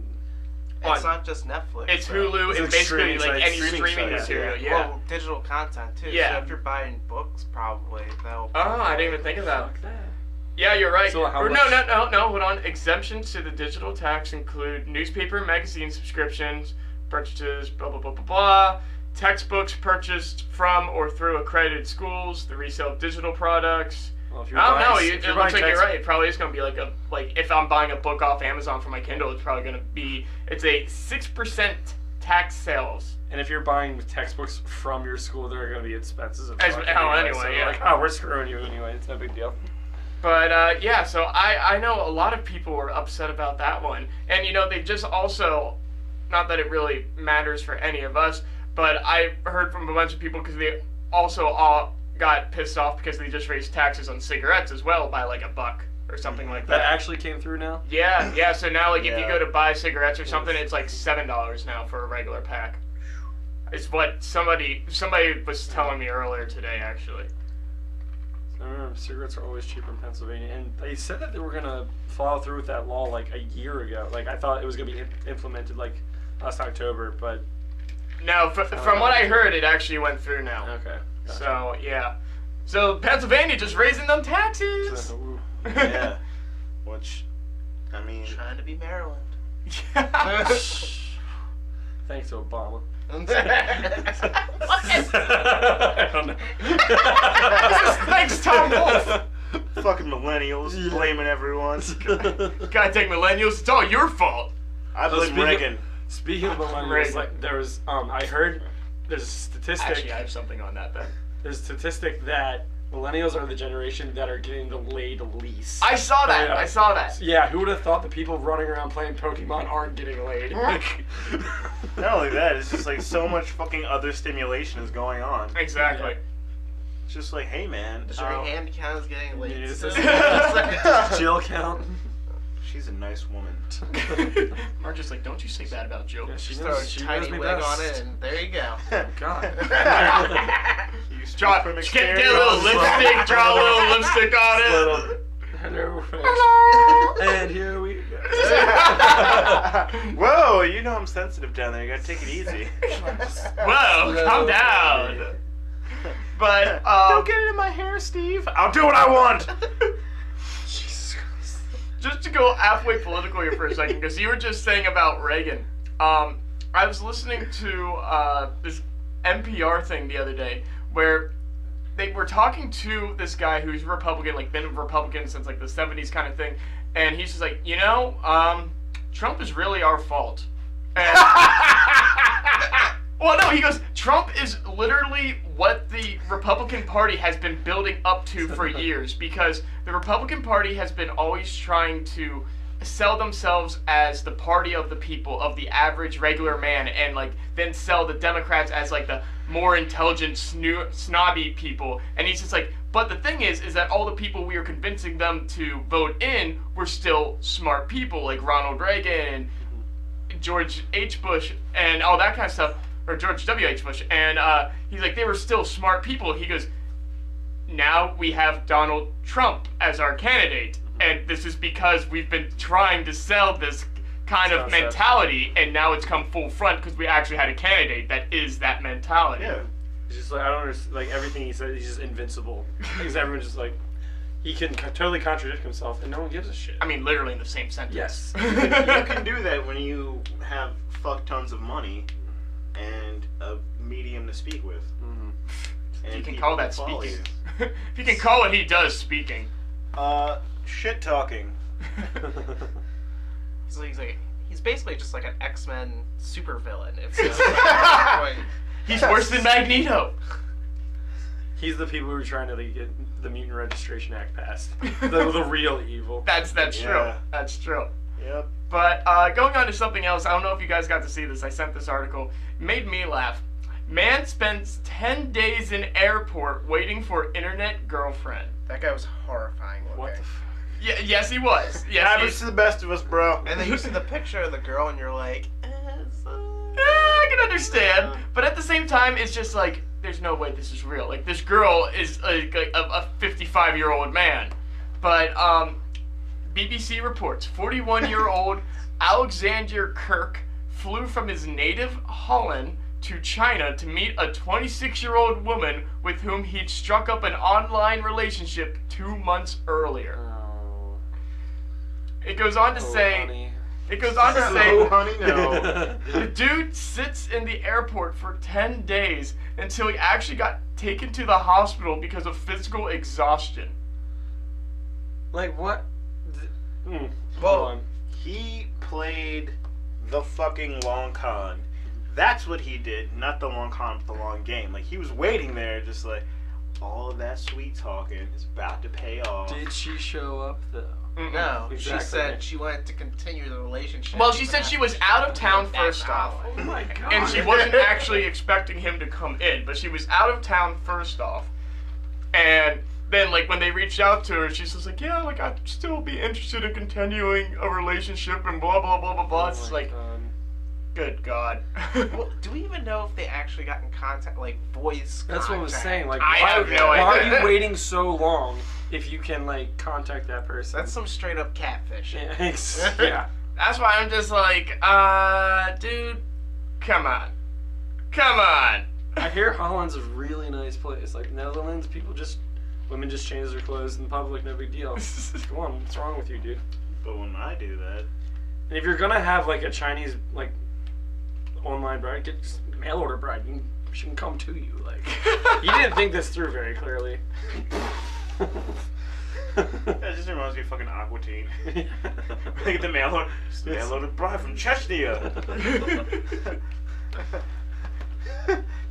not just Netflix. it's so- Hulu. It's It's a basically streaming like site, any streaming streaming site, material. yeah. Yeah. Well, digital content too. Yeah. So if you're buying books, probably that'll. Oh, I didn't even think of that. Fuck that. Yeah, you're right. So how Or much- no, hold on. Exemptions to the digital tax include newspaper and magazine subscriptions, purchases, blah, blah, blah, blah, blah, textbooks purchased from or through accredited schools, the resale of digital products. Well, if I don't know. if It you're looks buying like you're text- right. It probably is going to be like if I'm buying a book off Amazon for my Kindle, it's probably going to be, it's a 6% tax sales. And if you're buying textbooks from your school, there are going to be expenses. Of As- fucking anyway, so yeah. Like, oh, we're screwing you anyway. It's no big deal. But yeah, so I know a lot of people were upset about that one. And you know, they just also, not that it really matters for any of us, but I heard from a bunch of people because they also all got pissed off because they just raised taxes on cigarettes as well by like $1 or something like That that. actually came through now? Yeah. So now, like, if you Yeah. go to buy cigarettes or something, it's like $7 now for a regular pack. It's what somebody was telling me earlier today, actually. I remember cigarettes are always cheaper in Pennsylvania, and they said that they were gonna follow through with that law like a year ago. Like I thought it was gonna be implemented like last October, but No, from what I heard, it actually went through now. okay. Gotcha. So yeah, so Pennsylvania just raising them taxes. Ooh. Yeah. Which, I mean, Trying to be Maryland. Thanks, Obama. What? I don't know. Thanks, Tom Wolf. fucking millennials Yeah. blaming everyone. Gotta take millennials. It's all your fault. I So blame Reagan. Speaking of millennials, Reagan. like there was, I heard there's a statistic. Actually, I have something on that then. There's a statistic that millennials are the generation that are getting the laid least. I saw that. Yeah. I saw that. Yeah, who would have thought the people running around playing Pokemon aren't getting laid? Not only that, it's just like so much fucking other stimulation is going on. Exactly. It's just like, hey man, Does your hand count as getting late? Yeah, still? Does Jill count? she's a nice woman. Mark just like, don't you say that about Joe. Yeah, she Just knows, throw a she tiny knows me wig best. on it, and there you go. God. You speak Draw, from get a experience. little lipstick, draw a little lipstick on it. Hello, friends. Hello. And here we go. Whoa, you know I'm sensitive down there. You gotta take it easy. Whoa, calm down. But, Don't get it in my hair, Steve. I'll do what I want. Jesus Christ. just to go halfway political here for a second, because you were just saying about Reagan. I was listening to this NPR thing the other day where they were talking to this guy who's Republican, like been a Republican since like the 70s kind of thing, and he's just like, Trump is really our fault. And, well, no, he goes, Trump is literally what the Republican Party has been building up to for years, because the Republican Party has been always trying to sell themselves as the party of the people, of the average regular man, and like then sell the Democrats as like the more intelligent, snobby people. And he's just like, but the thing is that all the people we are convincing them to vote in were still smart people, like Ronald Reagan and George H. Bush and all that kind of stuff, or George W.H. Bush. And he's like, they were still smart people. He goes, now we have Donald Trump as our candidate. And this is because we've been trying to sell this kind of mentality, and now it's come full front because we actually had a candidate that is that mentality. Yeah. He's just like, I don't understand, like everything he says, he's just invincible. Because everyone's just like, he can totally contradict himself and no one gives a shit. I mean, literally in the same sentence. Yes. You can do that when you have fuck tons of money and a medium to speak with. Mhm. And You can people call that follow speaking. If you can call what he does speaking. you. Shit talking. He's basically just like an X-Men supervillain. He's worse than Magneto. He's the people who are trying to like, get the Mutant Registration Act passed. the real evil. That's true. Yeah. That's true. Yep. But going on to something else, I don't know if you guys got to see this. I sent this article. It made me laugh. Man spends 10 days in airport waiting for internet girlfriend. That guy was horrifying looking. What the fuck? Yeah, yes, he was. Yes, Happens to the best of us, bro. And then you see the picture of the girl, and you're like, I can understand, but at the same time, it's just like there's no way this is real. Like this girl is a 55-year-old man, but BBC reports 41-year-old Alexander Kirk flew from his native Holland to China to meet a 26-year-old woman with whom he'd struck up an online relationship 2 months earlier. Oh. It goes on to say. Honey. It goes on to Oh, say. honey, no. The dude sits in the airport for 10 days until he actually got taken to the hospital because of physical exhaustion. Like what? Well- Hold on. He played the fucking long con. That's what he did, not the long con, but the long game. Like, he was waiting there, just like, all of that sweet talking is about to pay off. Did she show up though? no. Exactly. She said she wanted to continue the relationship. Well, she even said she after was out of town went first back off. out. Oh my god. And she wasn't actually expecting him to come in, but she was out of town first off. And then, like, when they reached out to her, she's just like, yeah, like, I'd still be interested in continuing a relationship and blah, blah, blah, blah, blah. It's my like, God. good God. Well, do we even know if they actually got in contact, like voice That's what I was contact? saying. Like, I have no why are idea. you waiting so long if you can like contact that person? That's some straight up catfish. Yeah. That's why I'm just like, dude, come on. Come on. I hear Holland's a really nice place. Like Netherlands, women just change their clothes in public, no big deal. Come on, what's wrong with you, dude? But when I do that, And if you're gonna have like a Chinese like online bride, get just mail order bride. She can come to you. Like you didn't think this through very clearly. that just reminds me of fucking Aqua Teen. Look at the mail order bride from Chechnya.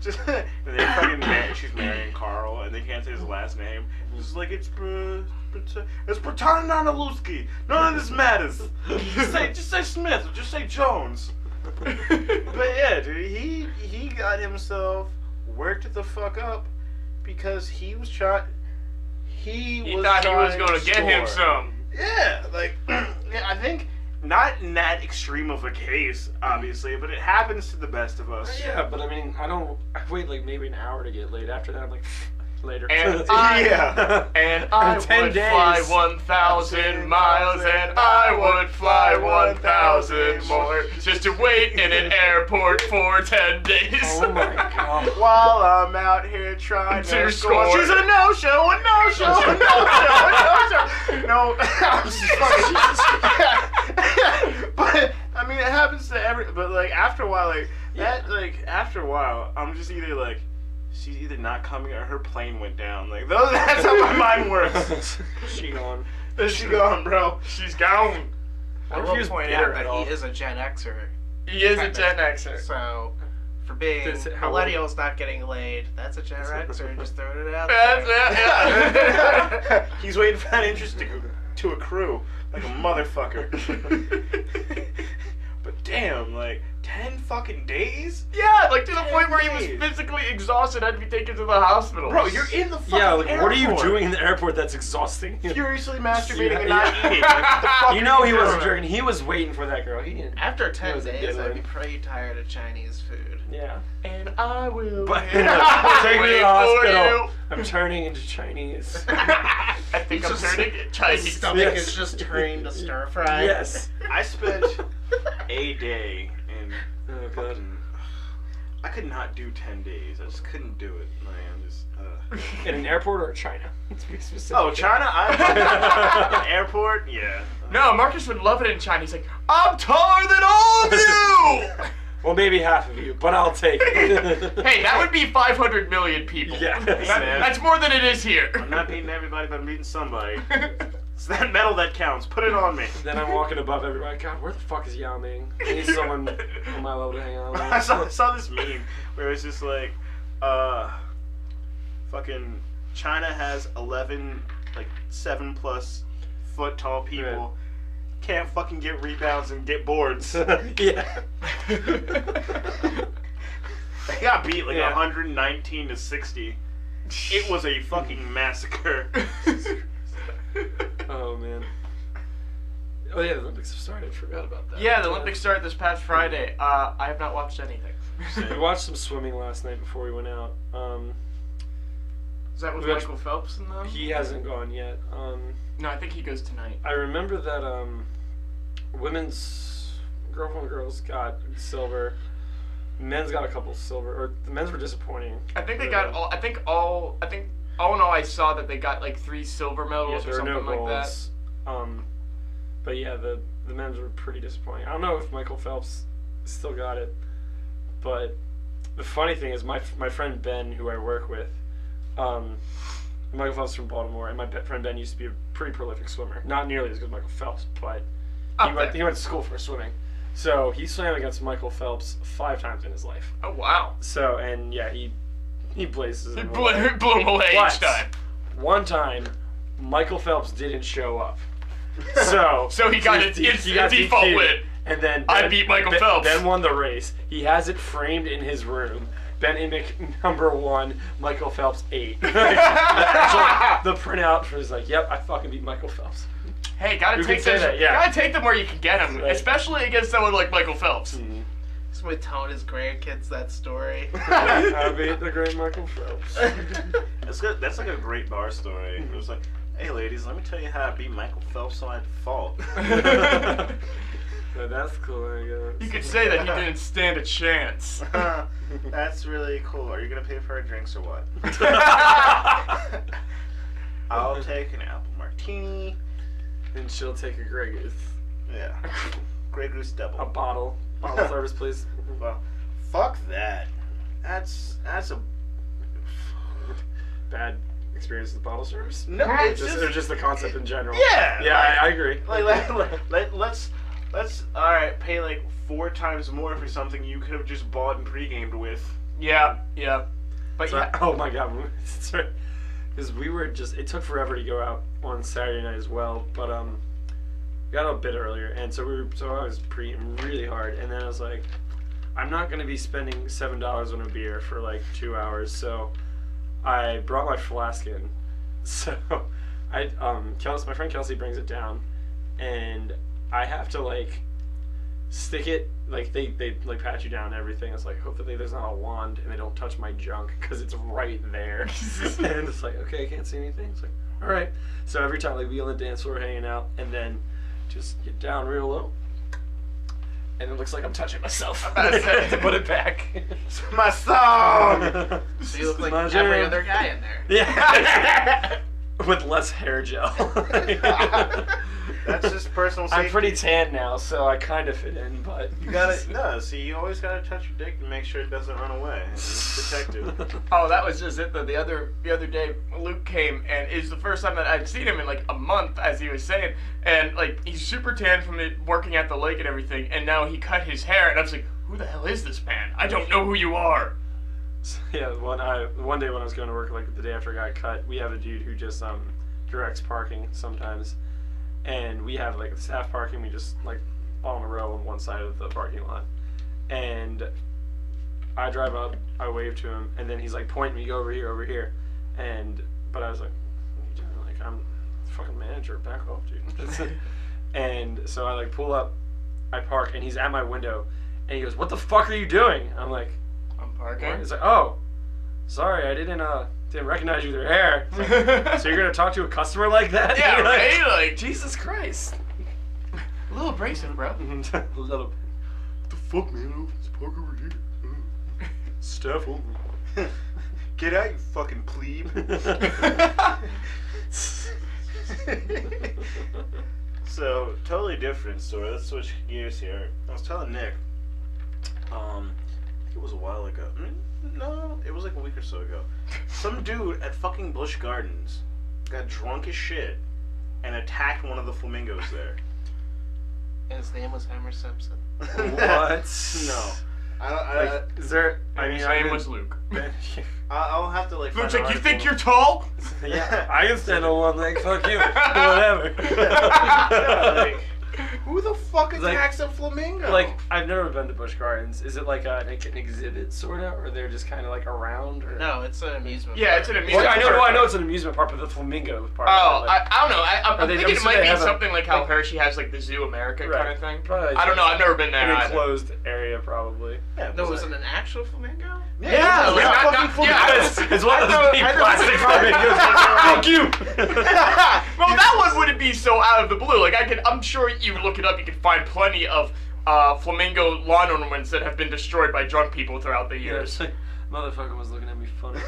Just and they fucking she's marrying Carl, and they can't say his last name. Just like it's Bertananaluski. None of this matters. Just say Smith or just say Jones. But yeah, dude, he got himself worked the fuck up because he was trying. He thought he was trying gonna to get him score. some. Yeah, like yeah, I think not in that extreme of a case, obviously, but it happens to the best of us. Yeah, but I mean, I wait like maybe an hour to get laid. After that, I'm like, later. And I, Yeah. and I 10 would days. fly 1,000 miles, and I would fly 1,000 more, just to wait in an airport for 10 days. Oh my God. While I'm out here trying to To score. score. She's a no-show, a no-show, a no-show, a no-show. No, I'm just fucking. But I mean, it happens to every. But like after a while, after a while, I'm just either like, she's either not coming or her plane went down. Like that's how my mind works. She gone. She gone, bro. She's gone. I What if will he was point bitter out at that all? he is a Gen Xer. He is a Gen Xer. So, for being How old? millennials not getting laid, that's a Gen Xer. Just throwing it out That's there. it, yeah. He's waiting for that interest to accrue like a motherfucker. But damn, like 10 fucking days? Yeah, like to the 10 point where he was days. physically exhausted, had to be taken to the hospital. Bro, you're in the fucking Yeah, like airport. what are you doing in the airport that's exhausting? Furiously masturbating Yeah, and not yeah. eating. Like, what the fuck You are know he doing? wasn't drinking. He was waiting for that girl. He didn't. After 10 was a days, diddler. I'd be pretty tired of Chinese food. Yeah. And I will. But wait take me to the for hospital. you. I'm turning into Chinese. I think I'm turning His Chinese. stomach Yes. is just turning to stir fry. Yes. I spent a day in Oh God. fucking. I could not do 10 days. I just couldn't do it, man. Just. In an airport or China? Let's be specific. Oh, China? I'm airport? Yeah. No, Marcus would love it in China. He's like, I'm taller than all of you! Well, maybe half of you, but I'll take it. Hey, that would be 500 million people. Yeah. That's more than it is here. I'm not beating everybody, but I'm beating somebody. It's that medal that counts. Put it on me. Then I'm walking above everybody. God, where the fuck is Yao Ming? I need someone on my level to hang out with. I saw this meme where it's just like, fucking China has 11, like 7+ foot tall people. Right. Can't fucking get rebounds and get boards. Yeah. They got beat like Yeah. 119 to 60. It was a fucking massacre. Oh man. Oh yeah, the Olympics have started. Forgot about that. Yeah, the Olympics started this past Friday. I have not watched anything. We watched some swimming last night before we went out. Is that with We watched- Michael Phelps in them? He hasn't gone yet. No, I think he goes tonight. I remember that women's girls got silver. Men's got a couple silver, or the men's were disappointing. I think they got all. I think all in all, I saw that they got like 3 silver medals or there were something no like that. goals. But yeah, the men's were pretty disappointing. I don't know if Michael Phelps still got it, but the funny thing is my friend Ben, who I work with, Michael Phelps from Baltimore, and my friend Ben used to be a pretty prolific swimmer. Not nearly as good as Michael Phelps, but he went to school for swimming. So he swam against Michael Phelps 5 times in his life. Oh wow! So, and yeah, he blazes He him blew away. him away But each time. one time, Michael Phelps didn't show up. So So he got a default DQ'd. win. And then I beat Michael Phelps. Ben won the race. He has it framed in his room. Ben Emick #1, Michael Phelps 8. The printout was like, yep, I fucking beat Michael Phelps. Hey, gotta You take can say them. that, yeah. Gotta take them where you can get them, Right. especially against someone like Michael Phelps. Mm. Somebody telling his grandkids that story. I beat the great Michael Phelps. That's good. That's like a great bar story. It was like, hey ladies, let me tell you how I beat Michael Phelps on default. So that's cool, I guess. You could say that he didn't stand a chance. That's really cool. Are you gonna pay for our drinks or what? I'll take an apple martini. And she'll take a Grey Goose. Yeah. Grey Goose double. A bottle. Bottle service, please. Well, fuck that. That's a Bad experience with bottle service? no. It's Or just the concept in general. Yeah. Yeah, I agree. Let's all right. Pay like 4 times more for something you could have just bought and pre-gamed with. Yeah. But So, yeah. oh my god, because we were just, it took forever to go out on Saturday night as well, but we got out a bit earlier, and so I was pre-eating really hard, and then I was like, I'm not gonna be spending $7 on a beer for like 2 hours, so I brought my flask in. So my friend Kelsey brings it down, and I have to like stick it, like they like pat you down and everything. It's like, hopefully there's not a wand and they don't touch my junk because it's right there. And it's like, okay, I can't see anything. It's like, all right. So every time, like, we on the dance floor hanging out, and then just get down real low, and it looks like I'm touching myself. To put it back. It's my song. So you look like My every jam. other guy in there. Yeah. With less hair gel. That's just personal safety. I'm pretty tan now, so I kind of fit in, but You gotta see. You always gotta touch your dick to make sure it doesn't run away. It's protected. Oh, that was just it though. The other day, Luke came, and it's the first time that I'd seen him in like a month, as he was saying. And like, he's super tan from it working at the lake and everything. And now he cut his hair, and I was like, who the hell is this man? I don't know who you are. Yeah, one day when I was going to work, like the day after I got cut, we have a dude who just directs parking sometimes, and we have like the staff parking. We just like all in a row on one side of the parking lot, and I drive up, I wave to him, and then he's like, point me, go over here, but I was like, what are you doing? Like, I'm the fucking manager, back off, dude. And so I like pull up, I park, and he's at my window, and he goes, what the fuck are you doing? I'm like, I'm parking. he's like, oh, sorry, I didn't recognize you with your hair. It's like, so you're gonna talk to a customer like that? Yeah, You're like, right? Like, Jesus Christ. a little abrasive, bro. A little. What the fuck, man? Let's park over here. Staff only. Get out, you fucking plebe. So, totally different story. Let's switch gears here. I was telling Nick, I think it was a while ago. No, it was like a week or so ago. Some dude at fucking Busch Gardens got drunk as shit and attacked one of the flamingos there. And his name was Homer Simpson. What? No. I Like, is there? And his name was Luke. I'll have to like. Luke's find like, an you think article. you're tall? Yeah, I can stand on one leg. Fuck you. Whatever. No, like, who the fuck Like- attacks a flamingo? Like, I've never been to Busch Gardens. Is it like an exhibit, sort of, or they're just kind of like around? Or? No, it's an amusement Yeah, park. it's an amusement Well, park. I know it's an amusement park, but the flamingo part. Oh, like, I don't know. I'm they- thinking I'm it might sure they be have a- something like how like- Hershey has like the Zoo America Right. kind of thing. Probably I don't know. I've never been there an either. enclosed area, probably. yeah, No, it was like- it an actual flamingo? Yeah, like, it's a not- fucking not- flamingo. yeah, It's one of I those know- big I know plastic it's flamingos. Fuck you. Well, that one wouldn't be so out of the blue. Like I'm sure you look it up, you can find plenty of flamingo lawn ornaments that have been destroyed by drunk people throughout the Yeah, years. it's like, motherfucker was looking at me funny.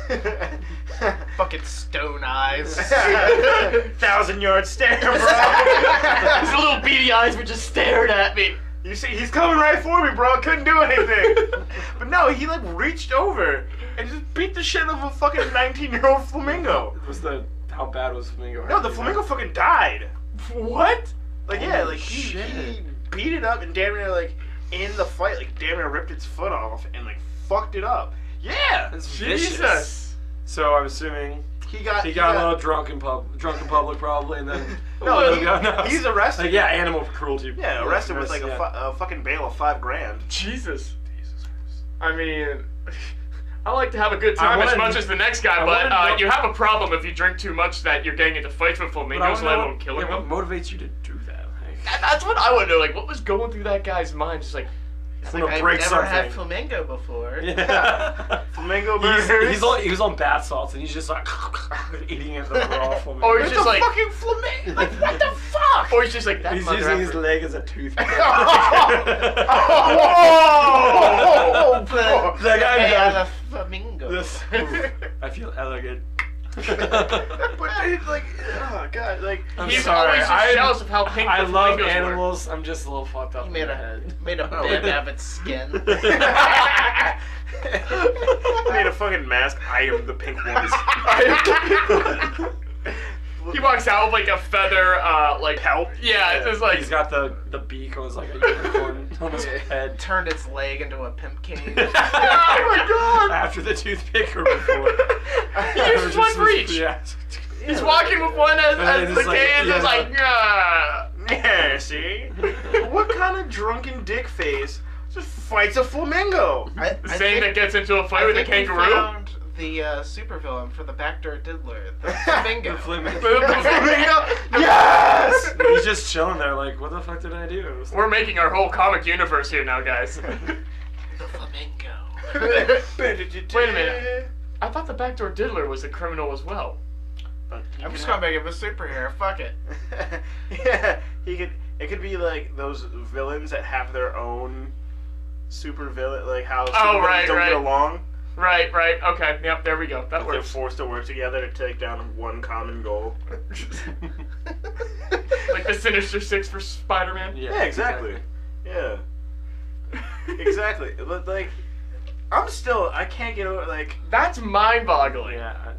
Fucking stone eyes. 1,000-yard stare, bro. His little beady eyes were just staring at me. You see, he's coming right for me, bro. Couldn't do anything. But no, he like reached over and just beat the shit out of a fucking 19-year-old flamingo. How bad was flamingo? No, the flamingo fucking died. What? Like, yeah, Holy like he shit. beat it up and damn near like in the fight, like damn near ripped its foot off and like fucked it up. Yeah, That's vicious. Jesus. So I'm assuming he got he got a little drunk in public probably, and then no, no. he's arrested. Like, yeah, animal cruelty. Yeah, arrested with like yeah. a fucking bail of $5,000. Jesus. Jesus Christ. I mean, I like to have a good time as much as the next guy, I but wanna know- you have a problem if you drink too much that you're getting into fights with flamingos, let alone killing them. What motivates you to do that? Like, That's what I want to know. Like, what was going through that guy's mind? Just like, It's I'm like, gonna I've break never had something. flamingo before. Yeah. Flamingo burgers. He was on bath salts and he's just like eating it the raw flamingo. or he's just like, fucking flamingo. Like, what the fuck? or he's just like that. He's mother using his effer. leg as a toothpick. Oh, That guy hey, does- I'm a flamingo. This- I feel elegant. But dude, like, oh god, like I'm He's sorry. always just jealous of how pink I the love flamingos were. animals. I'm just a little fucked up He in made the a head. bib out of its skin. made a fucking mask. I am the pink ones. He walks out with like a feather, like Pelt? Yeah, it's just like He's got the beak on his like a unicorn on his head. Turned its leg into a pimp cane. oh my god! After the toothpick or before? He uses one for each. Yeah. He's walking with one as And the it's like- cane is yeah. like, yeah. Yeah, see? What kind of drunken dick face just fights a flamingo? I The same that gets into a fight I with a think we kangaroo. found the supervillain for the backdoor diddler, the flamingo. The flamingo. Flamingo? Yes! He's just chilling there like, what the fuck did I do? We're making our whole comic universe here now, guys. The flamingo. Wait a minute. I thought the backdoor diddler was a criminal as well. I'm just gonna make him a superhero. Fuck it. Yeah, he could. It could be like those villains that have their own super villain, like how super villains right, don't right. get along. Right. Okay. Yep. There we go. That They're works. forced to work together to take down one common goal. Like the Sinister Six for Spider-Man. Yeah, exactly. Yeah. Exactly. But like, I can't get over like. That's mind-boggling. Yeah.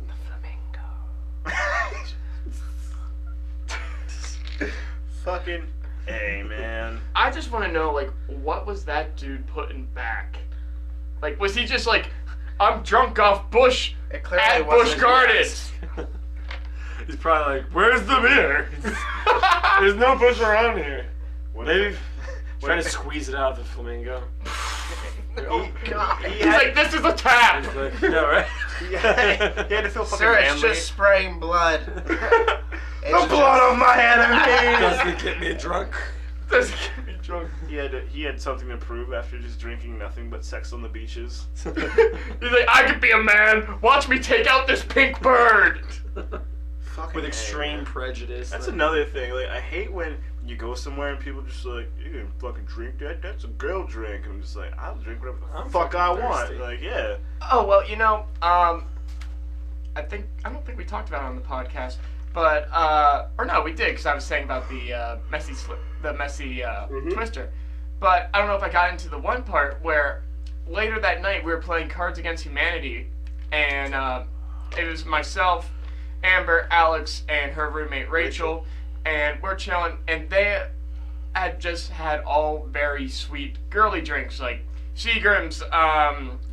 Fucking hey, man. I just want to know, like, what was that dude putting back? Like, was he just like, I'm drunk off Bush It clearly at wasn't Busch his Gardens? He's probably like, where's the beer? There's no bush around here. What Maybe if- trying to squeeze it out of the flamingo. Oh god. He's like, this is a tap. He's like, yeah, right? he had to feel fucking Sir, it's manly. just spraying blood. The blood of my enemies. Doesn't get me drunk. Doesn't get me drunk. He had something to prove after just drinking nothing but sex on the beaches. He's like, I could be a man. Watch me take out this pink bird. Fucking With A, extreme man. prejudice. That's like, another thing. Like, I hate when you go somewhere and people just like, you can fucking drink that. That's a girl drink. I'm just like, I'll drink whatever the I'm fuck I fucking want. thirsty. Like, yeah. Oh well, you know, I don't think we talked about it on the podcast, but or no, we did because I was saying about the messy twister. But I don't know if I got into the one part where later that night we were playing Cards Against Humanity, and it was myself, Amber, Alex, and her roommate Rachel, and we're chilling, and they had just had all very sweet girly drinks like Seagram's,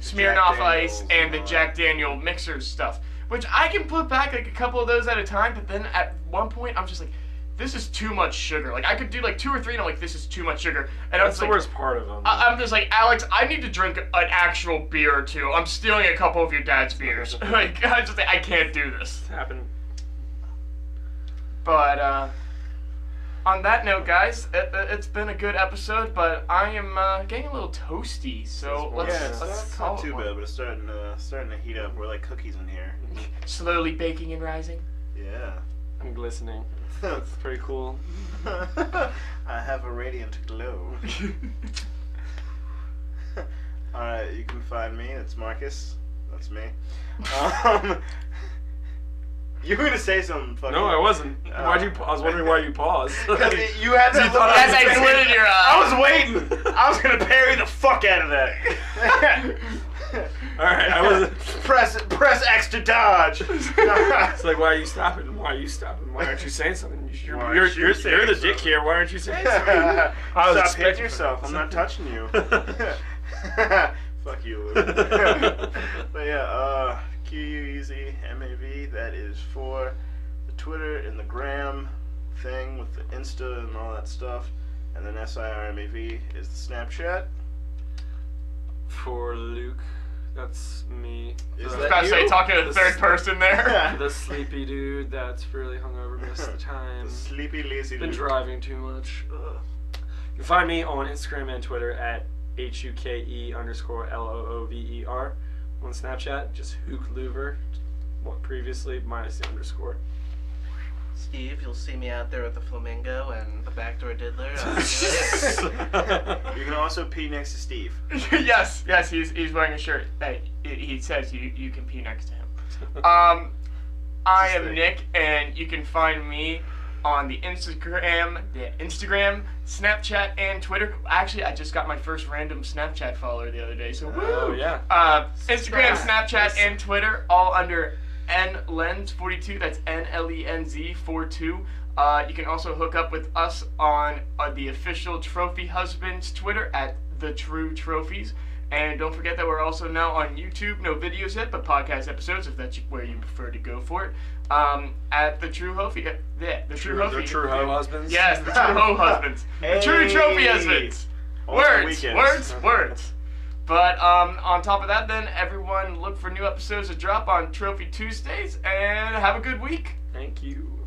Smirnoff Jack Ice, Daniels and the and all Jack Daniel mixers stuff, which I can put back like a couple of those at a time, but then at one point I'm just like, this is too much sugar. Like I could do like 2 or 3 and I'm like, this is too much sugar. And That's I'm the like, worst part of them. I'm just like, Alex, I need to drink an actual beer or two. I'm stealing a couple of your dad's beers. Like, I just like, I can't do this. It's happened. But on that note, guys, it's been a good episode, but I am getting a little toasty, so let's, Yeah, it's let's not call it too one. bad, but it's starting to heat up. We're like cookies in here. Slowly baking and rising. Yeah. I'm glistening. It's pretty cool. I have a radiant glow. Alright, you can find me. It's Marcus. That's me. You were gonna say something fucking. No, I wasn't. Why'd you? I was wondering why you paused. Because you had that You thought As I glint in your eye. I was waiting. I was gonna parry the fuck out of that. All right, I was. Press X to dodge. It's like, why are you stopping? Why are you stopping? Why aren't you saying something? Why aren't you saying You're the something? dick here. Why aren't you saying something? I was Stop expecting hitting yourself. I'm not touching you. Fuck you, Luke. But yeah, QUEZ MAV. That is for the Twitter and the Gram thing with the Insta and all that stuff, and then SIRMAV is the Snapchat. For Luke, That's me. Is I was that about to say, you? talking to the third person there. Yeah. The sleepy dude that's really hungover most of the time. The sleepy, lazy Been dude. driving too much. Ugh. You can find me on Instagram and Twitter at HUKE_LOOVER. On Snapchat, just Hookluver. What previously minus the underscore. Steve, you'll see me out there with the Flamingo and the backdoor diddler. You can also pee next to Steve. yes, he's wearing a shirt that he says you can pee next to him. I am Nick, and you can find me on the Instagram, Snapchat, and Twitter. Actually, I just got my first random Snapchat follower the other day, so woo! Oh, yeah. Instagram, Snapchat, and Twitter, all under NLenz42. That's NLENZ42. You can also hook up with us on the official Trophy Husbands Twitter at The True Trophies. And don't forget that we're also now on YouTube. No videos yet, but podcast episodes if that's where you prefer to go for it. At The True Hofi. Yeah, The True Hofi. The True Ho Husbands? Yes, The True Ho Husbands. The True Trophy Husbands. On the Words. weekends. But on top of that, then, everyone look for new episodes to drop on Trophy Tuesdays, and have a good week. Thank you.